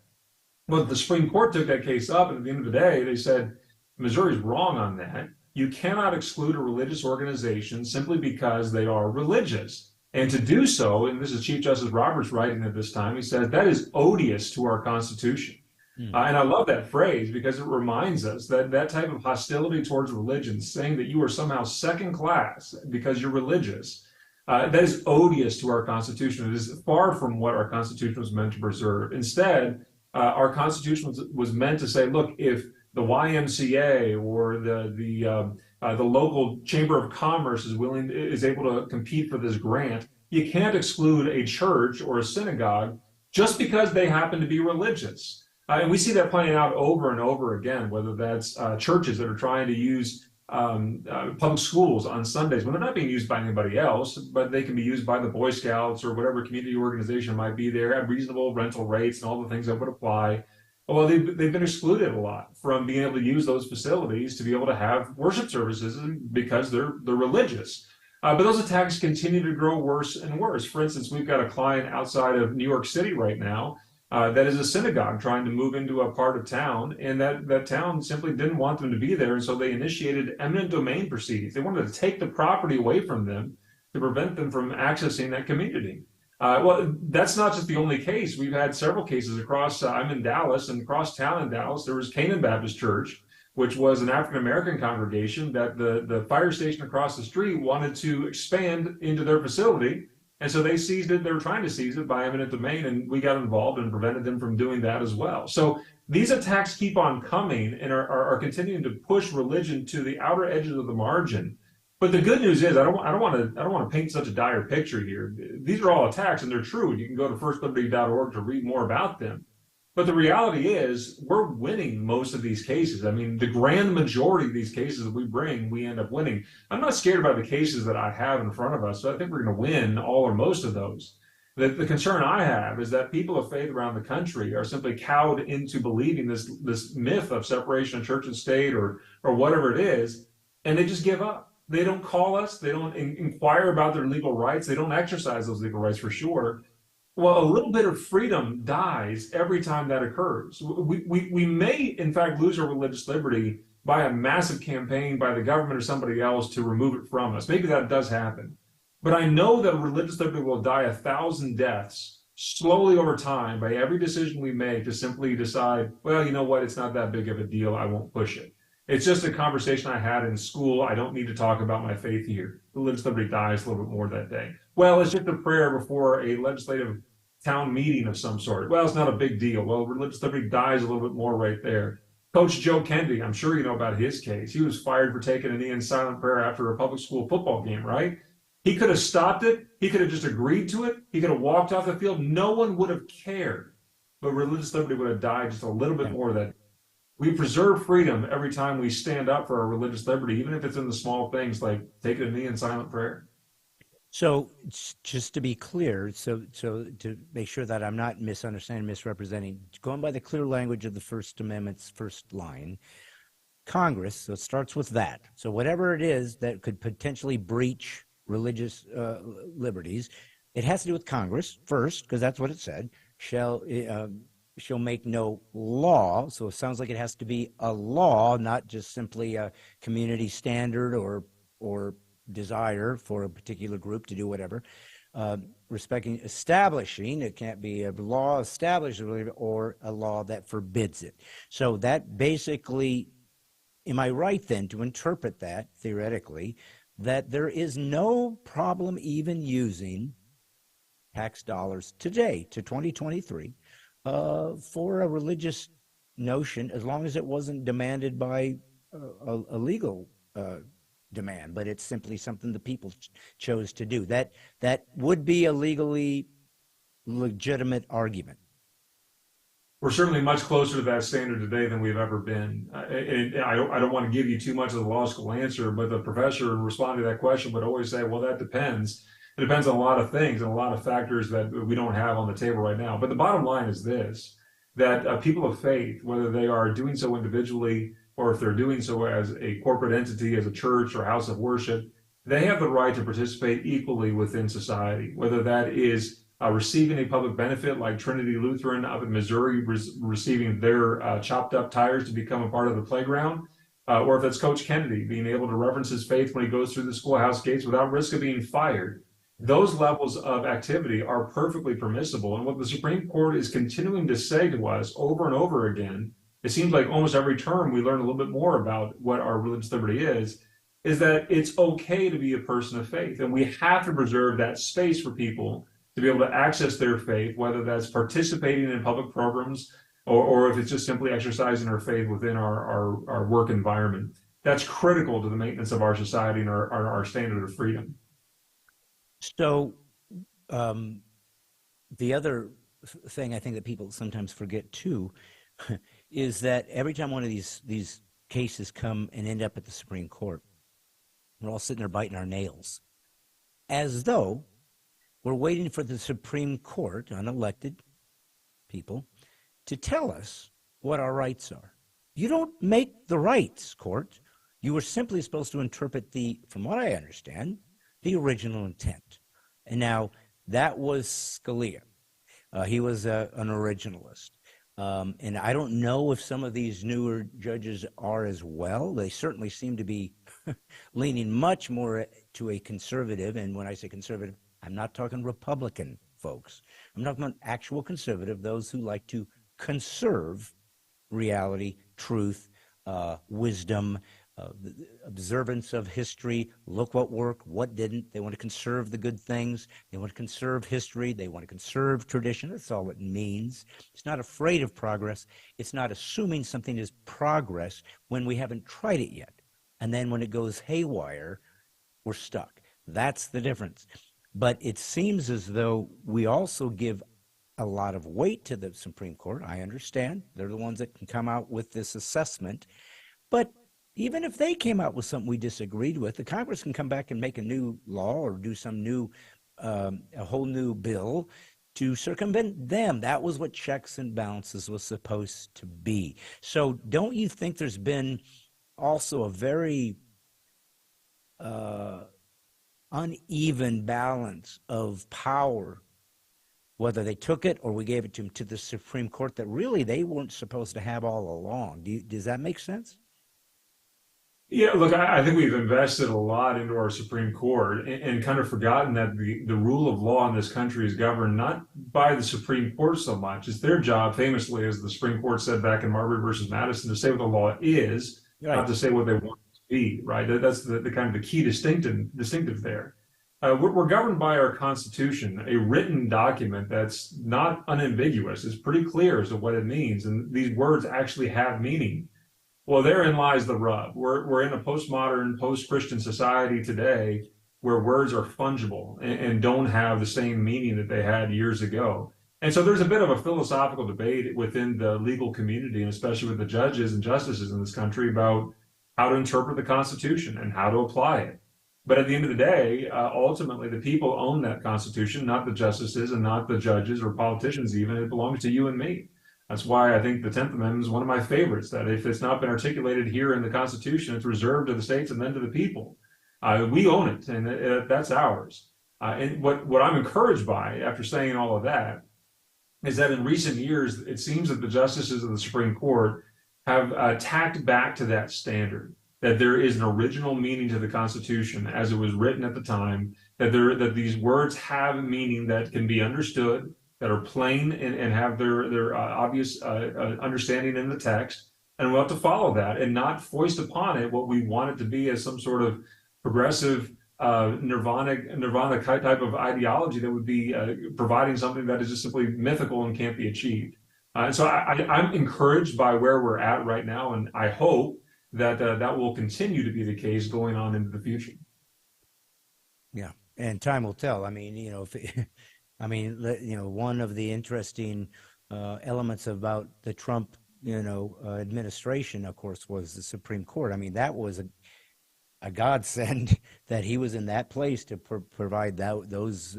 Well, the Supreme Court took that case up, and at the end of the day, they said, Missouri's wrong on that. You cannot exclude a religious organization simply because they are religious. And to do so, and this is Chief Justice Roberts writing at this time, he says that is odious to our Constitution. And I love that phrase because it reminds us that that type of hostility towards religion, saying that you are somehow second class because you're religious, that is odious to our Constitution. It is far from what our Constitution was meant to preserve. Instead, our Constitution was meant to say, look, if the YMCA or the local chamber of commerce is able to compete for this grant, you can't exclude a church or a synagogue just because they happen to be religious. And we see that playing out over and over again, whether that's churches that are trying to use public schools on Sundays when they're not being used by anybody else, but they can be used by the Boy Scouts or whatever community organization might be there at reasonable rental rates and all the things that would apply. Well, they've been excluded a lot from being able to use those facilities to be able to have worship services because they're religious. But those attacks continue to grow worse and worse. For instance, we've got a client outside of New York City right now that is a synagogue trying to move into a part of town, and that town simply didn't want them to be there, and so they initiated eminent domain proceedings. They wanted to take the property away from them to prevent them from accessing that community. Well, that's not just the only case. We've had several cases across, I'm in Dallas, and across town in Dallas, there was Canaan Baptist Church, which was an African-American congregation that the fire station across the street wanted to expand into their facility. And so they seized it. They were trying to seize it by eminent domain, and we got involved and prevented them from doing that as well. So these attacks keep on coming and are continuing to push religion to the outer edges of the margin. But the good news is, I don't want to paint such a dire picture here. These are all attacks, and they're true. You can go to firstliberty.org to read more about them. But the reality is, we're winning most of these cases. I mean, the grand majority of these cases that we bring, we end up winning. I'm not scared about the cases that I have in front of us, so I think we're going to win all or most of those. The concern I have is that people of faith around the country are simply cowed into believing this myth of separation of church and state or whatever it is, and they just give up. They don't call us. They don't inquire about their legal rights. They don't exercise those legal rights for sure. Well, a little bit of freedom dies every time that occurs. We may, in fact, lose our religious liberty by a massive campaign by the government or somebody else to remove it from us. Maybe that does happen. But I know that religious liberty will die 1,000 deaths slowly over time by every decision we make to simply decide, well, you know what, it's not that big of a deal. I won't push it. It's just a conversation I had in school. I don't need to talk about my faith here. Religious liberty dies a little bit more that day. Well, it's just a prayer before a legislative town meeting of some sort. Well, it's not a big deal. Well, religious liberty dies a little bit more right there. Coach Joe Kennedy, I'm sure you know about his case. He was fired for taking a knee in silent prayer after a public school football game, right? He could have stopped it. He could have just agreed to it. He could have walked off the field. No one would have cared. But religious liberty would have died just a little bit more that we preserve freedom every time we stand up for our religious liberty, even if it's in the small things like taking a knee in silent prayer. So just to be clear, so to make sure that I'm not misunderstanding, misrepresenting, going by the clear language of the First Amendment's first line, Congress, so it starts with that. So whatever it is that could potentially breach religious liberties, it has to do with Congress first, because that's what it said, shall make no law. So it sounds like it has to be a law, not just simply a community standard or desire for a particular group to do whatever. Establishing, it can't be a law established or a law that forbids it. So that basically, am I right then to interpret that theoretically, that there is no problem even using tax dollars today to 2023 for a religious notion, as long as it wasn't demanded by a legal demand, but it's simply something the people chose to do. That would be a legally legitimate argument. We're certainly much closer to that standard today than we've ever been. I don't want to give you too much of the law school answer, but the professor responding to that question would always say, well, that depends. It depends on a lot of things and a lot of factors that we don't have on the table right now. But the bottom line is this, that people of faith, whether they are doing so individually or if they're doing so as a corporate entity, as a church or house of worship, they have the right to participate equally within society, whether that is receiving a public benefit like Trinity Lutheran up in Missouri receiving their chopped up tires to become a part of the playground, or if it's Coach Kennedy being able to reference his faith when he goes through the schoolhouse gates without risk of being fired. Those levels of activity are perfectly permissible. And what the Supreme Court is continuing to say to us over and over again, it seems like almost every term we learn a little bit more about what our religious liberty is that it's okay to be a person of faith. And we have to preserve that space for people to be able to access their faith, whether that's participating in public programs or if it's just simply exercising our faith within our work environment. That's critical to the maintenance of our society and our standard of freedom. So the other thing I think that people sometimes forget too is that every time one of these cases come and end up at the Supreme Court, we're all sitting there biting our nails, as though we're waiting for the Supreme Court, unelected people, to tell us what our rights are. You don't make the rights, court. You were simply supposed to interpret from what I understand, the original intent. And now that was Scalia. He was an originalist. And I don't know if some of these newer judges are as well. They certainly seem to be leaning much more to a conservative. And when I say conservative, I'm not talking Republican folks. I'm talking about actual conservative, those who like to conserve reality, truth, wisdom, observance of history. Look what worked, what didn't. They want to conserve the good things. They want to conserve history. They want to conserve tradition. That's all it means. It's not afraid of progress. It's not assuming something is progress when we haven't tried it yet. And then when it goes haywire, we're stuck. That's the difference. But it seems as though we also give a lot of weight to the Supreme Court. I understand. They're the ones that can come out with this assessment. But even if they came out with something we disagreed with, the Congress can come back and make a new law or do some new, a whole new bill to circumvent them. That was what checks and balances was supposed to be. So don't you think there's been also a very uneven balance of power, whether they took it or we gave it to the Supreme Court, that really they weren't supposed to have all along? Does that make sense? Yeah, look, I think we've invested a lot into our Supreme Court and kind of forgotten that the rule of law in this country is governed not by the Supreme Court so much. It's their job, famously, as the Supreme Court said back in Marbury versus Madison, to say what the law is, right, not to say what they want it to be, right? That's the kind of the key distinctive there. We're governed by our Constitution, a written document that's not unambiguous. It's pretty clear as to what it means, and these words actually have meaning. Well, therein lies the rub. We're in a postmodern, post-Christian society today where words are fungible and don't have the same meaning that they had years ago. And so there's a bit of a philosophical debate within the legal community, and especially with the judges and justices in this country, about how to interpret the Constitution and how to apply it. But at the end of the day, ultimately, the people own that Constitution, not the justices and not the judges or politicians even. It belongs to you and me. That's why I think the 10th Amendment is one of my favorites, that if it's not been articulated here in the Constitution, it's reserved to the states and then to the people. We own it, and that's ours. And what I'm encouraged by, after saying all of that, is that in recent years, it seems that the justices of the Supreme Court have tacked back to that standard, that there is an original meaning to the Constitution as it was written at the time, that these words have meaning that can be understood, that are plain and have their obvious understanding in the text, and we'll have to follow that and not foist upon it what we want it to be as some sort of progressive nirvana type of ideology that would be providing something that is just simply mythical and can't be achieved. And so I'm encouraged by where we're at right now, and I hope that that will continue to be the case going on into the future. Yeah, and time will tell. I mean, one of the interesting elements about the Trump, administration, of course, was the Supreme Court. I mean, that was a godsend that he was in that place to provide those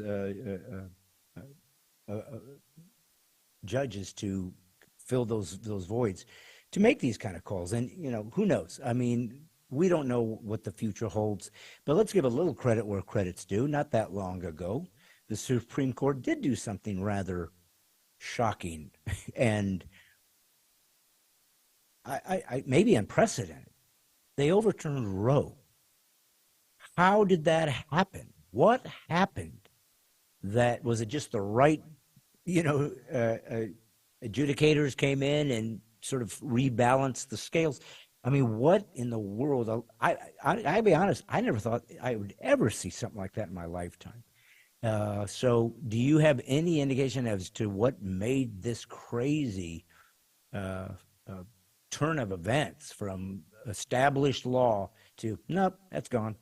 judges to fill those voids, to make these kind of calls. And, who knows? I mean, we don't know what the future holds, but let's give a little credit where credit's due. Not that long ago, the Supreme Court did do something rather shocking and I maybe unprecedented. They overturned Roe. How did that happen? What happened? That was it just the right, adjudicators came in and sort of rebalanced the scales? I mean, what in the world? I'll be honest, I never thought I would ever see something like that in my lifetime. So do you have any indication as to what made this crazy uh, turn of events from established law to, nope, that's gone.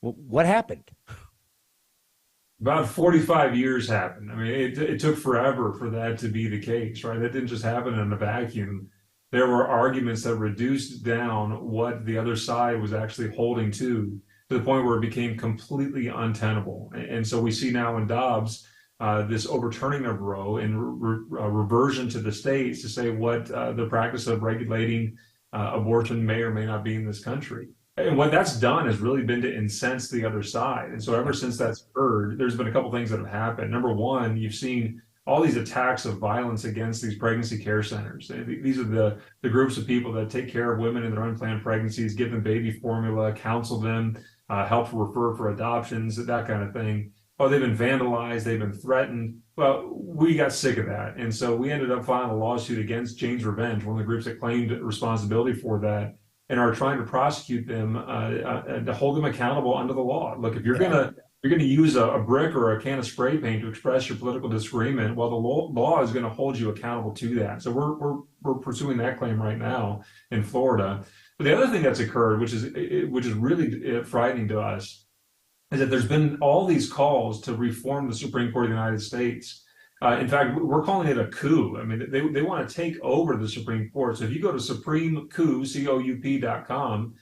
Well, what happened? About 45 years happened. I mean, it took forever for that to be the case, right? That didn't just happen in a vacuum. There were arguments that reduced down what the other side was actually holding to the point where it became completely untenable. And so we see now in Dobbs this overturning of Roe and reversion to the states to say what the practice of regulating abortion may or may not be in this country. And what that's done has really been to incense the other side. And so ever since that's occurred, there's been a couple things that have happened. Number one, you've seen all these attacks of violence against these pregnancy care centers. These are the groups of people that take care of women in their unplanned pregnancies, give them baby formula, counsel them, help refer for adoptions, that kind of thing. Oh, they've been vandalized, they've been threatened. Well, we got sick of that. And so we ended up filing a lawsuit against Jane's Revenge, one of the groups that claimed responsibility for that, and are trying to prosecute them to hold them accountable under the law. Look, if you're gonna use a brick or a can of spray paint to express your political disagreement, well, the law is going to hold you accountable to that. So we're pursuing that claim right now in Florida. But the other thing that's occurred, which is really frightening to us, is that there's been all these calls to reform the Supreme Court of the United States. In fact, we're calling it a coup. I mean, they want to take over the Supreme Court. So if you go to supremecoup.com,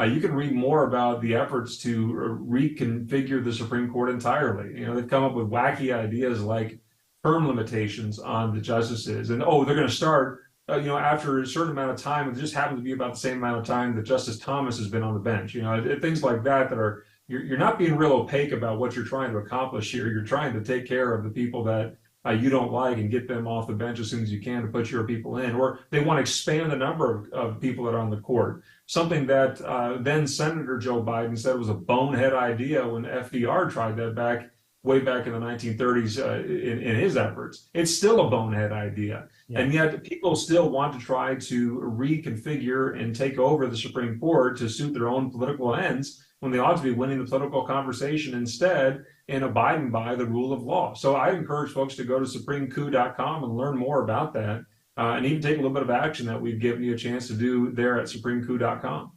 you can read more about the efforts to reconfigure the Supreme Court entirely. You know, they've come up with wacky ideas like term limitations on the justices, and they're going to start, after a certain amount of time. It just happens to be about the same amount of time that Justice Thomas has been on the bench. You know, things like that are you're not being real opaque about what you're trying to accomplish here. You're trying to take care of the people that you don't like and get them off the bench as soon as you can to put your people in. Or they want to expand the number of people that are on the court, something that then Senator Joe Biden said was a bonehead idea when FDR tried that way back in the 1930s in his efforts. It's still a bonehead idea. Yeah. And yet people still want to try to reconfigure and take over the Supreme Court to suit their own political ends, when they ought to be winning the political conversation instead and abiding by the rule of law. So I encourage folks to go to supremecoup.com and learn more about that, and even take a little bit of action that we've given you a chance to do there at supremecoup.com.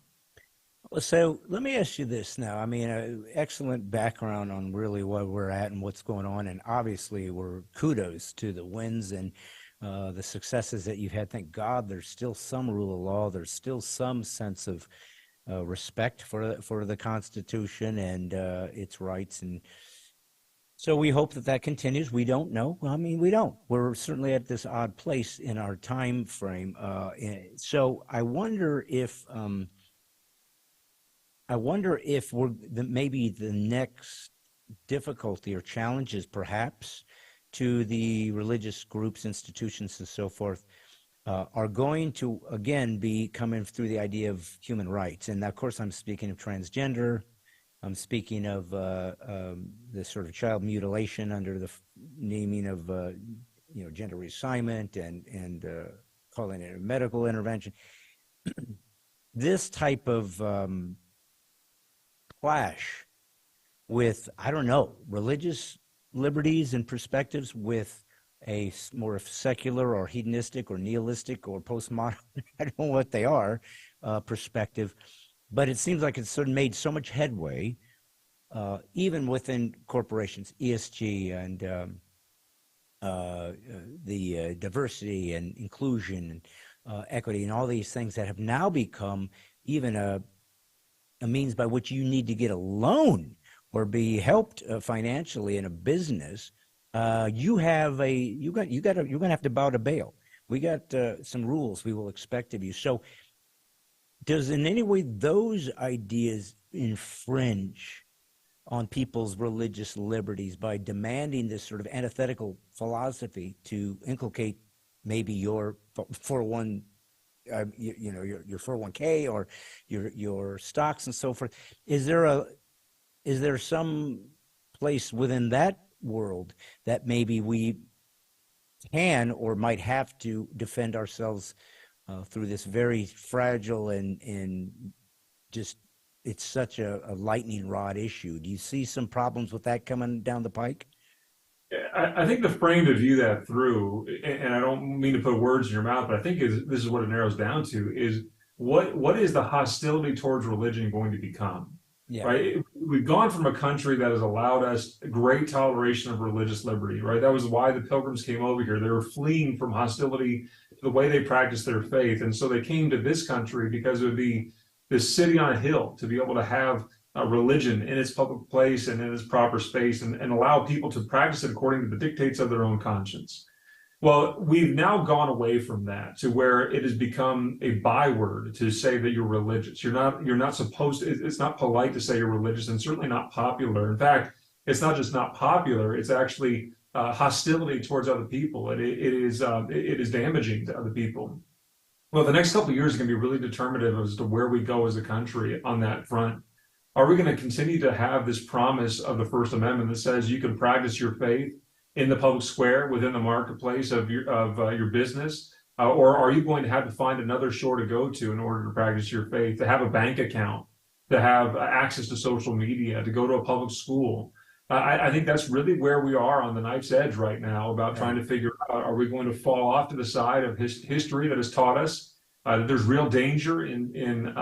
So let me ask you this now. I mean, excellent background on really where we're at and what's going on. And obviously, we're kudos to the wins and the successes that you've had. Thank God there's still some rule of law. There's still some sense of respect for the Constitution and its rights. And so we hope that continues. We don't know. I mean, we don't. We're certainly at this odd place in our time frame. So I wonder if maybe the next difficulty or challenges perhaps to the religious groups, institutions, and so forth are going to, again, be coming through the idea of human rights. And of course, I'm speaking of transgender. I'm speaking of the sort of child mutilation under the naming of, gender reassignment and calling it a medical intervention. This type of clash with, I don't know, religious liberties and perspectives with a more secular or hedonistic or nihilistic or postmodern, I don't know what they are, perspective. But it seems like it's sort of made so much headway, even within corporations, ESG and the diversity and inclusion and equity and all these things that have now become even a means by which you need to get a loan or be helped financially in a business. You're going to have to bow to bail. We got some rules we will expect of you. So does in any way those ideas infringe on people's religious liberties by demanding this sort of antithetical philosophy to inculcate maybe your 401, your 401k or your stocks and so forth? Is there some place within that world that maybe we can or might have to defend ourselves through this very fragile and just, it's such a lightning rod issue? Do you see some problems with that coming down the pike? I think the frame to view that through, and I don't mean to put words in your mouth, but I think this is what it narrows down to, is what is the hostility towards religion going to become? Yeah. Right? We've gone from a country that has allowed us great toleration of religious liberty, right? That was why the pilgrims came over here. They were fleeing from hostility to the way they practiced their faith. And so they came to this country because it would be this city on a hill to be able to have religion in its public place and in its proper space, and allow people to practice it according to the dictates of their own conscience. Well, we've now gone away from that to where it has become a byword to say that you're religious. You're not supposed to, it's not polite to say you're religious, and certainly not popular. In fact, it's not just not popular, it's actually hostility towards other people. It is damaging to other people. Well, the next couple of years is going to be really determinative as to where we go as a country on that front. Are we going to continue to have this promise of the First Amendment that says you can practice your faith in the public square within the marketplace of your business, or are you going to have to find another shore to go to in order to practice your faith, to have a bank account, to have access to social media, to go to a public school? I think that's really where we are on the knife's edge right now about trying to figure out, are we going to fall off to the side of history that has taught us that there's real danger in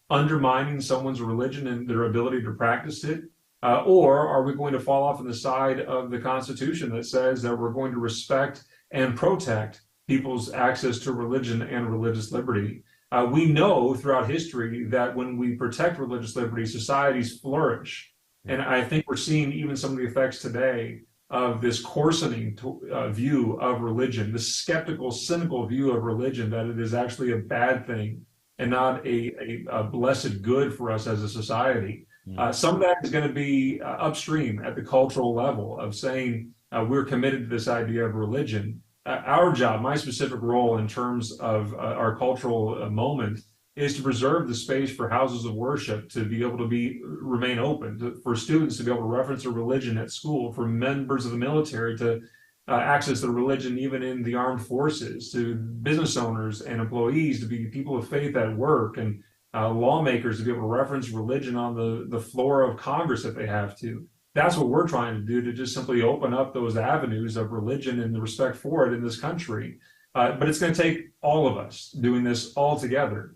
undermining someone's religion and their ability to practice it? Or are we going to fall off on the side of the Constitution that says that we're going to respect and protect people's access to religion and religious liberty? We know throughout history that when we protect religious liberty, societies flourish. And I think we're seeing even some of the effects today of this coarsening view of religion, this skeptical, cynical view of religion, that it is actually a bad thing and not a blessed good for us as a society. Some of that is going to be upstream at the cultural level of saying we're committed to this idea of religion. Our job, my specific role in terms of our cultural moment, is to preserve the space for houses of worship to be able to remain open, for students to be able to reference a religion at school, for members of the military to access the religion even in the armed forces, to business owners and employees to be people of faith at work, and lawmakers to be able to reference religion on the floor of Congress if they have to. That's what we're trying to do, to just simply open up those avenues of religion and the respect for it in this country. But it's going to take all of us doing this all together.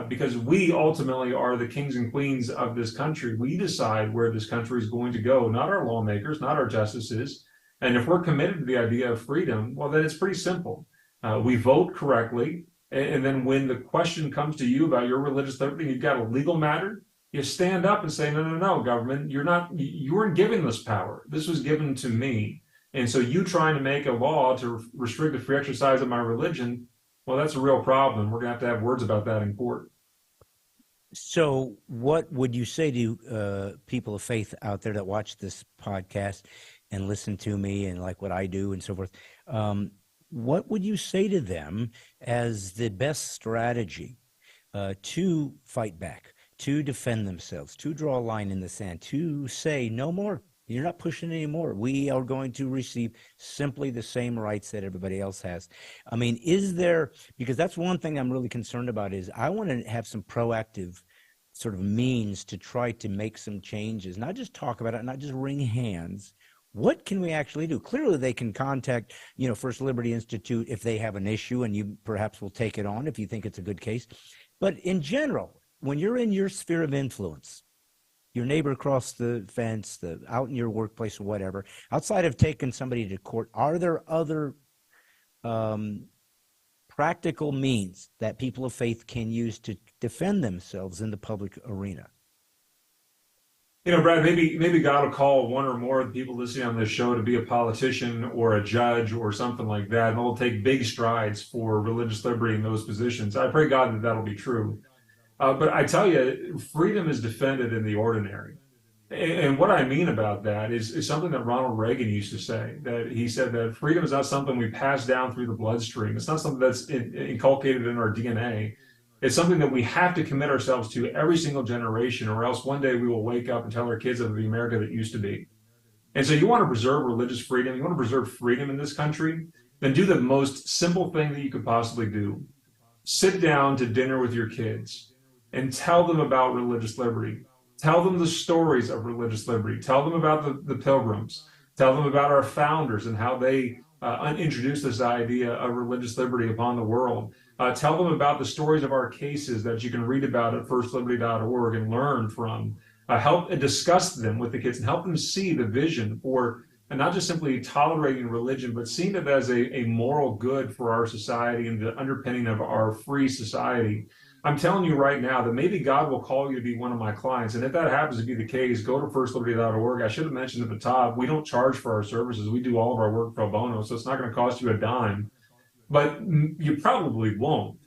Because we ultimately are the kings and queens of this country. We decide where this country is going to go, not our lawmakers, not our justices. And if we're committed to the idea of freedom, well, then it's pretty simple. We vote correctly. And then when the question comes to you about your religious liberty, you've got a legal matter, you stand up and say, no, government, you weren't given this power. This was given to me. And so you trying to make a law to restrict the free exercise of my religion, well, that's a real problem. We're going to have words about that in court. So what would you say to people of faith out there that watch this podcast and listen to me and like what I do and so forth? What would you say to them as the best strategy to fight back, to defend themselves, to draw a line in the sand, to say no more? You're not pushing anymore. We are going to receive simply the same rights that everybody else has. I mean, because that's one thing I'm really concerned about, is I want to have some proactive sort of means to try to make some changes, not just talk about it, not just wring hands. What can we actually do? Clearly, they can contact, First Liberty Institute if they have an issue, and you perhaps will take it on if you think it's a good case. But in general, when you're in your sphere of influence, your neighbor across the fence, out in your workplace or whatever, outside of taking somebody to court, are there other practical means that people of faith can use to defend themselves in the public arena? Brad, maybe God will call one or more of the people listening on this show to be a politician or a judge or something like that, and they'll take big strides for religious liberty in those positions. I pray God that that'll be true. But I tell you, freedom is defended in the ordinary. And what I mean about that is something that Ronald Reagan used to say, that he said that freedom is not something we pass down through the bloodstream. It's not something that's inculcated in our DNA. It's something that we have to commit ourselves to every single generation, or else one day we will wake up and tell our kids of the America that used to be. And so you want to preserve religious freedom, you want to preserve freedom in this country, then do the most simple thing that you could possibly do. Sit down to dinner with your kids and tell them about religious liberty. Tell them the stories of religious liberty. Tell them about the pilgrims. Tell them about our founders and how they introduced this idea of religious liberty upon the world. Tell them about the stories of our cases that you can read about at firstliberty.org and learn from. Help discuss them with the kids and help them see the vision for and not just simply tolerating religion, but seeing it as a moral good for our society and the underpinning of our free society. I'm telling you right now that maybe God will call you to be one of my clients. And if that happens to be the case, go to firstliberty.org. I should have mentioned at the top, we don't charge for our services. We do all of our work pro bono, so it's not going to cost you a dime, but you probably won't.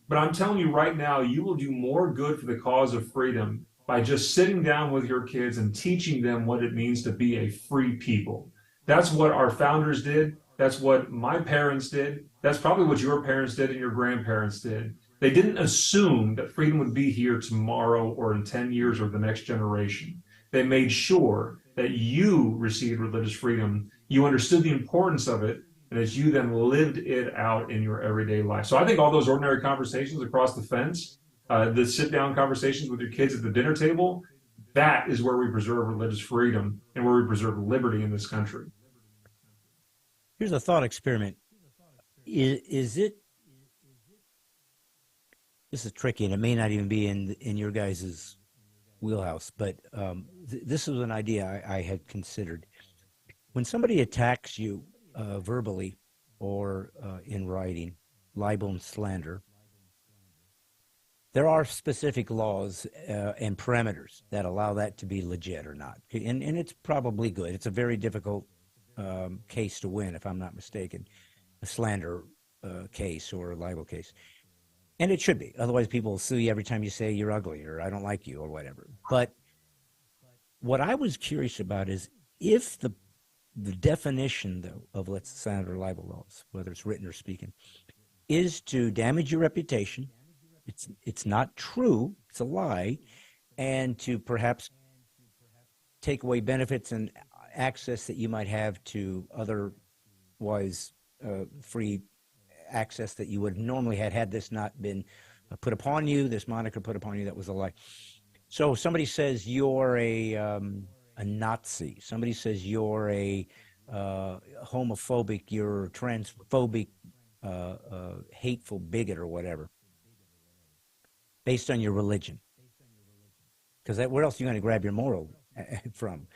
But I'm telling you right now, you will do more good for the cause of freedom by just sitting down with your kids and teaching them what it means to be a free people. That's what our founders did. That's what my parents did. That's probably what your parents did and your grandparents did. They didn't assume that freedom would be here tomorrow or in 10 years or the next generation. They made sure that you received religious freedom. You understood the importance of it, and as you then lived it out in your everyday life. So I think all those ordinary conversations across the fence, the sit-down conversations with your kids at the dinner table, that is where we preserve religious freedom and where we preserve liberty in this country. Here's a thought experiment. Is it, this is tricky and it may not even be in your guys' wheelhouse, but this is an idea I had considered. When somebody attacks you verbally or in writing, libel and slander, there are specific laws and parameters that allow that to be legit or not. And it's probably good. It's a very difficult case to win, if I'm not mistaken, a slander case or a libel case. And it should be. Otherwise, people will sue you every time you say you're ugly or I don't like you or whatever. But what I was curious about is if the definition, though, of, let's say, slander or libel laws, whether it's written or speaking, is to damage your reputation. It's not true. It's a lie. And to perhaps take away benefits and access that you might have to otherwise free access that you would have normally had this not been put upon you, this moniker put upon you that was a lie. So somebody says you're a Nazi. Somebody says you're a homophobic, you're transphobic, hateful bigot or whatever, based on your religion. Because where else are you going to grab your moral from?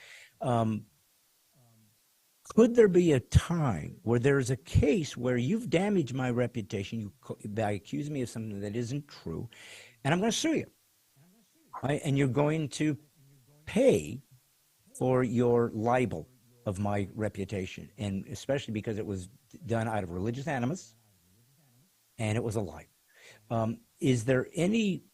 Could there be a time where there's a case where you've damaged my reputation by accusing me of something that isn't true, and I'm going to sue you, right? And you're going to pay for your libel of my reputation, and especially because it was done out of religious animus, and it was a lie. Is there any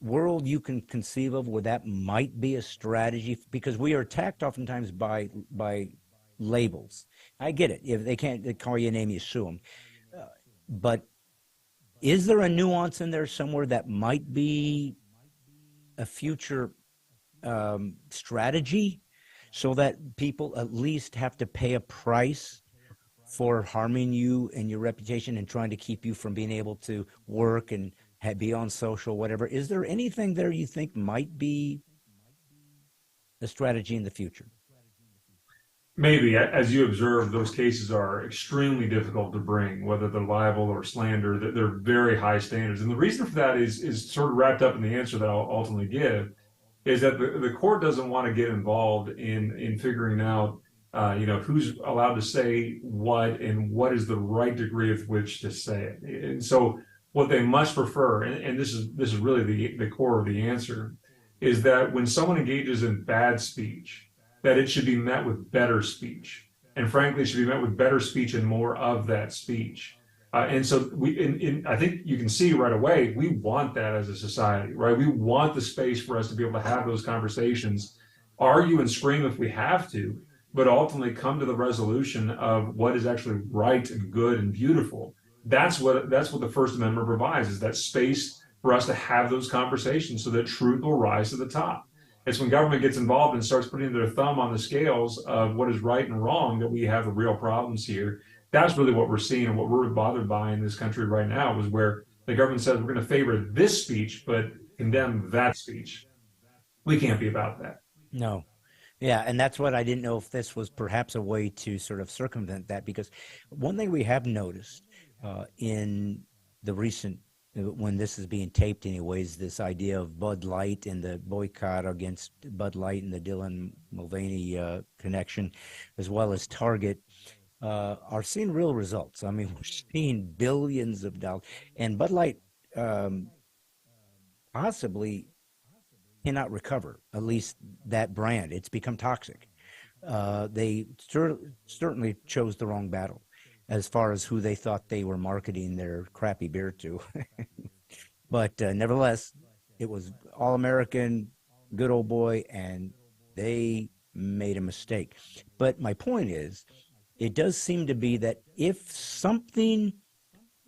world you can conceive of where that might be a strategy? Because we are attacked oftentimes by labels. I get it. If they can't call you a name, you sue them. But is there a nuance in there somewhere that might be a future strategy so that people at least have to pay a price for harming you and your reputation and trying to keep you from being able to work and be on social, whatever? Is there anything there you think might be a strategy in the future? Maybe. As you observe, those cases are extremely difficult to bring, whether they're libel or slander. They're very high standards. And the reason for that is sort of wrapped up in the answer that I'll ultimately give, is that the court doesn't want to get involved in figuring out who's allowed to say what and what is the right degree with which to say it. And so what they much prefer, and this is really the core of the answer, is that when someone engages in bad speech, that it should be met with better speech. And frankly, it should be met with better speech and more of that speech. And so I think you can see right away, we want that as a society, right? We want the space for us to be able to have those conversations, argue and scream if we have to, but ultimately come to the resolution of what is actually right and good and beautiful. That's what the First Amendment provides, is that space for us to have those conversations so that truth will rise to the top. It's when government gets involved and starts putting their thumb on the scales of what is right and wrong that we have the real problems here. That's really what we're seeing, and what we're bothered by in this country right now is where the government says we're going to favor this speech but condemn that speech. We can't be about that. No. Yeah, and that's what I didn't know if this was perhaps a way to sort of circumvent that, because one thing we have noticed in the recent, when this is being taped anyways, this idea of Bud Light and the boycott against Bud Light and the Dylan Mulvaney connection, as well as Target, are seeing real results. I mean, we're seeing billions of dollars, and Bud Light um, possibly cannot recover, at least that brand. It's become toxic. They certainly chose the wrong battle as far as who they thought they were marketing their crappy beer to. But nevertheless, it was all American, good old boy, and they made a mistake. But my point is, it does seem to be that if something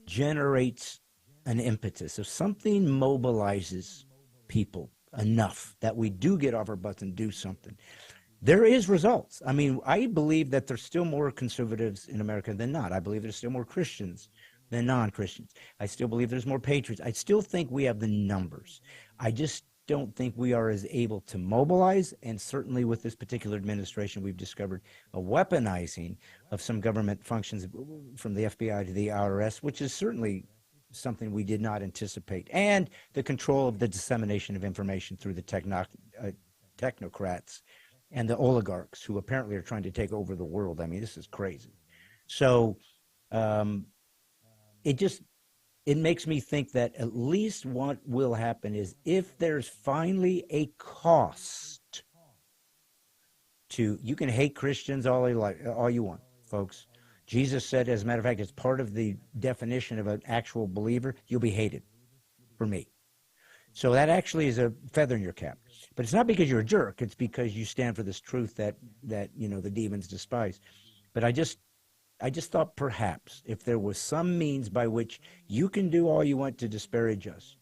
generates an impetus, if something mobilizes people enough that we do get off our butts and do something, there is results. I mean, I believe that there's still more conservatives in America than not. I believe there's still more Christians than non-Christians. I still believe there's more patriots. I still think we have the numbers. I just don't think we are as able to mobilize, and certainly with this particular administration, we've discovered a weaponizing of some government functions from the FBI to the IRS, which is certainly something we did not anticipate, and the control of the dissemination of information through the technocrats and the oligarchs who apparently are trying to take over the world. I mean, this is crazy. So it makes me think that at least what will happen is, if there's finally a cost to, you can hate Christians all you want, folks. Jesus said, as a matter of fact, it's part of the definition of an actual believer, you'll be hated for me. So that actually is a feather in your cap. But it's not because you're a jerk. It's because you stand for this truth that the demons despise. But I just thought perhaps if there was some means by which you can do all you want to disparage us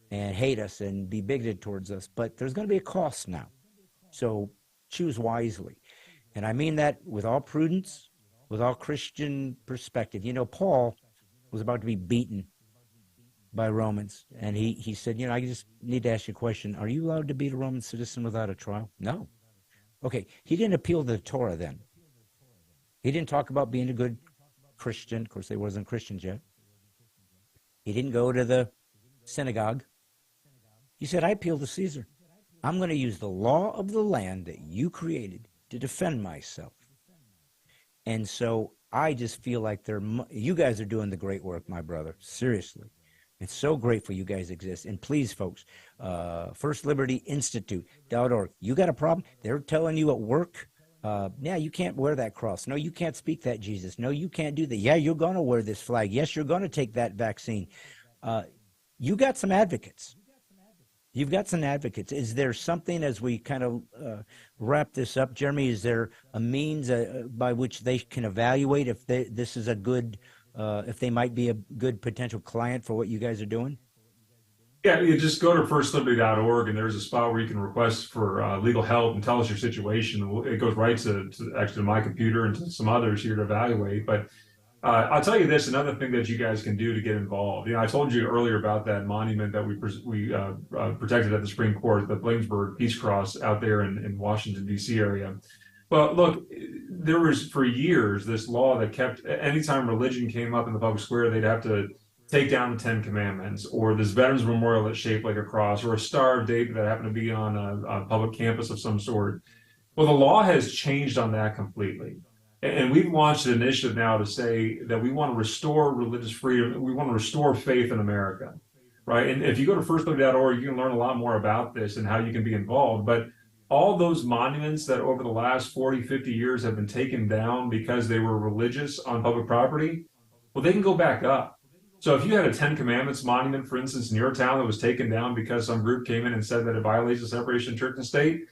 and hate us and be bigoted towards us, but there's going to be a cost now. So choose wisely. And I mean that with all prudence, with all Christian perspective. Paul was about to be beaten by Romans, and he said, I just need to ask you a question. Are you allowed to beat a Roman citizen without a trial? No. Okay, he didn't appeal to the Torah then. He didn't talk about being a good Christian. Of course, they wasn't Christians yet. He didn't go to the synagogue. He said, I appeal to Caesar. I'm going to use the law of the land that you created to defend myself. And so I just feel like you guys are doing the great work, my brother. Seriously. It's so grateful you guys exist. And please, folks, FirstLibertyInstitute.org. You got a problem? They're telling you at work, you can't wear that cross. No, you can't speak that Jesus. No, you can't do that. Yeah, you're going to wear this flag. Yes, you're going to take that vaccine. You got some advocates. You've got some advocates. Is there something, as we kind of wrap this up, Jeremy, is there a means by which they can evaluate if this is a good, if they might be a good potential client for what you guys are doing? Yeah, you just go to firstliberty.org, and there's a spot where you can request for legal help and tell us your situation. It goes right to actually to my computer and to some others here to evaluate. But I'll tell you this, another thing that you guys can do to get involved. I told you earlier about that monument that we protected at the Supreme Court, the Bladensburg Peace Cross out there in Washington, D.C. area. Well, look, there was for years this law that kept, anytime religion came up in the public square, they'd have to take down the Ten Commandments, or this Veterans Memorial that's shaped like a cross, or a Star of David that happened to be on a public campus of some sort. Well, the law has changed on that completely. And we've launched an initiative now to say that we want to restore religious freedom. We want to restore faith in America, right? And if you go to firstliberty.org, you can learn a lot more about this and how you can be involved. But all those monuments that over the last 40, 50 years have been taken down because they were religious on public property, well, they can go back up. So if you had a Ten Commandments monument, for instance, in your town that was taken down because some group came in and said that it violates the separation of church and state,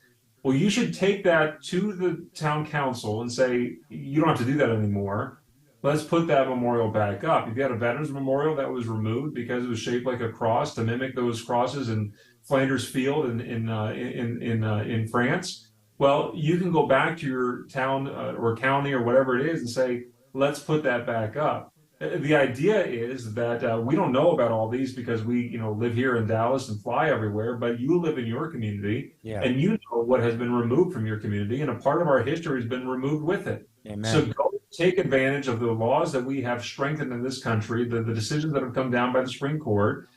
well, you should take that to the town council and say, you don't have to do that anymore. Let's put that memorial back up. If you had a veterans memorial that was removed because it was shaped like a cross to mimic those crosses in Flanders Field in France, well, you can go back to your town or county or whatever it is and say, let's put that back up. The idea is that we don't know about all these because we, live here in Dallas and fly everywhere, but you live in your community Yeah. and you know what has been removed from your community, and a part of our history has been removed with it. So Amen. go take advantage of the laws that we have strengthened in this country, the decisions that have come down by the Supreme Court.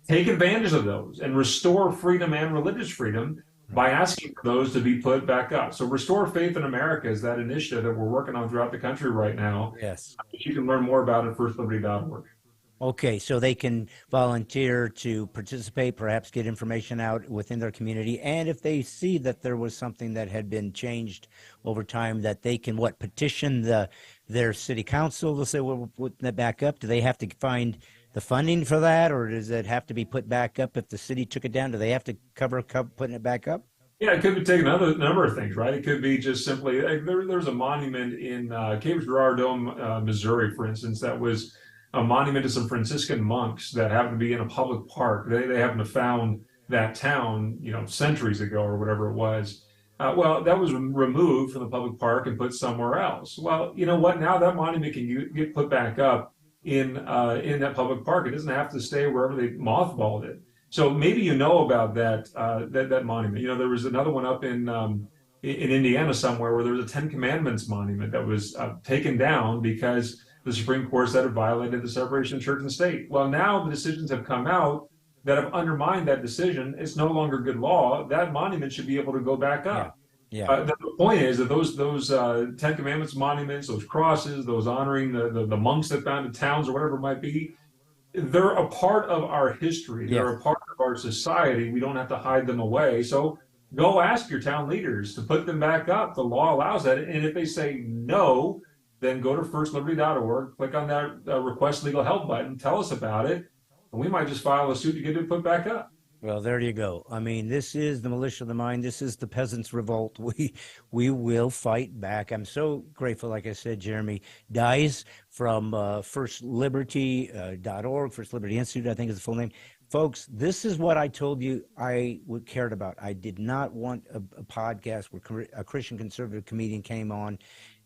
Take advantage of those and restore freedom and religious freedom by Right. asking for those to be put back up. So Restore Faith in America is that initiative that we're working on throughout the country right now. Yes. You can learn more about it at firstliberty.org. Okay, so they can volunteer to participate, perhaps get information out within their community, and if they see that there was something that had been changed over time, that they can petition their city council to say, well, we're putting that back up. Do they have to find the funding for that, or does it have to be put back up if the city took it down? Do they have to cover putting it back up? Yeah, it could be taking another number of things, right? It could be just simply there's a monument in Caves Girard Dome, Missouri, for instance, that was a monument to some Franciscan monks that happened to be in a public park. They happened to found that town, centuries ago or whatever it was. Well, that was removed from the public park and put somewhere else. Well, you know what? Now that monument can get put back up in that public park. It doesn't have to stay wherever they mothballed it. So maybe you know about that monument. There was another one up in Indiana somewhere where there was a Ten Commandments monument that was taken down because the Supreme Court said it violated the separation of church and state. Well, now the decisions have come out that have undermined that decision. It's no longer good law. That monument should be able to go back up. Yeah. The point is that those Ten Commandments monuments, those crosses, those honoring the monks that founded towns or whatever it might be, they're a part of our history. They're a part of our society. We don't have to hide them away. So go ask your town leaders to put them back up. The law allows that. And if they say no, then go to firstliberty.org, click on that request legal help button, tell us about it, and we might just file a suit to get it put back up. Well, there you go. I mean, this is the militia of the mind. This is the peasants' revolt. We will fight back. I'm so grateful, like I said, Jeremy Dys from firstliberty.org, First Liberty Institute, I think is the full name. Folks, this is what I told you I cared about. I did not want a podcast where a Christian conservative comedian came on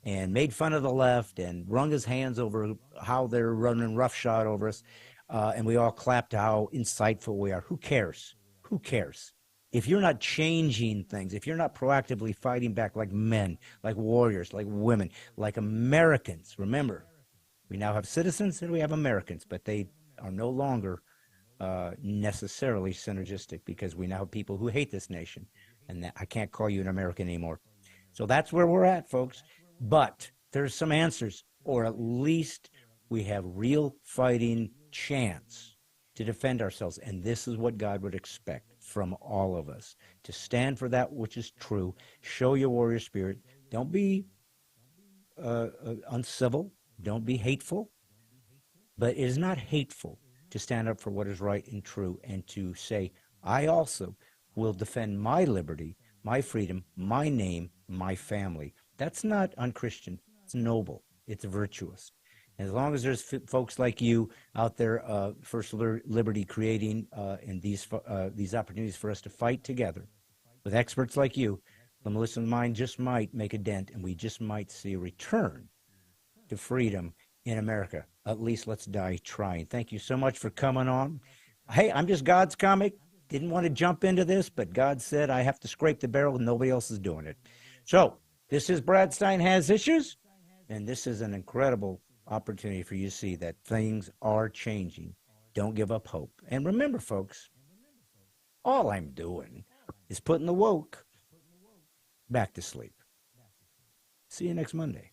and made fun of the left and wrung his hands over how they're running roughshod over us. And we all clapped how insightful we are. Who cares? Who cares? If you're not changing things, if you're not proactively fighting back like men, like warriors, like women, like Americans, remember, we now have citizens and we have Americans, but they are no longer necessarily synergistic because we now have people who hate this nation. And I can't call you an American anymore. So that's where we're at, folks. But there's some answers, or at least we have real fighting chance to defend ourselves. And this is what God would expect from all of us, to stand for that which is true, show your warrior spirit. Don't be uncivil, don't be hateful, but it is not hateful to stand up for what is right and true and to say, I also will defend my liberty, my freedom, my name, my family. That's not unchristian. It's noble. It's virtuous. And as long as there's folks like you out there, First Liberty creating and these opportunities for us to fight together with experts like you, the militia mind just might make a dent, and we just might see a return to freedom in America. At least let's die trying. Thank you so much for coming on. Hey, I'm just God's comic. Didn't want to jump into this, but God said I have to scrape the barrel and nobody else is doing it. So this is Brad Stine Has Issues, and this is an incredible opportunity for you to see that things are changing. Don't give up hope. And remember, folks, all I'm doing is putting the woke back to sleep. See you next Monday.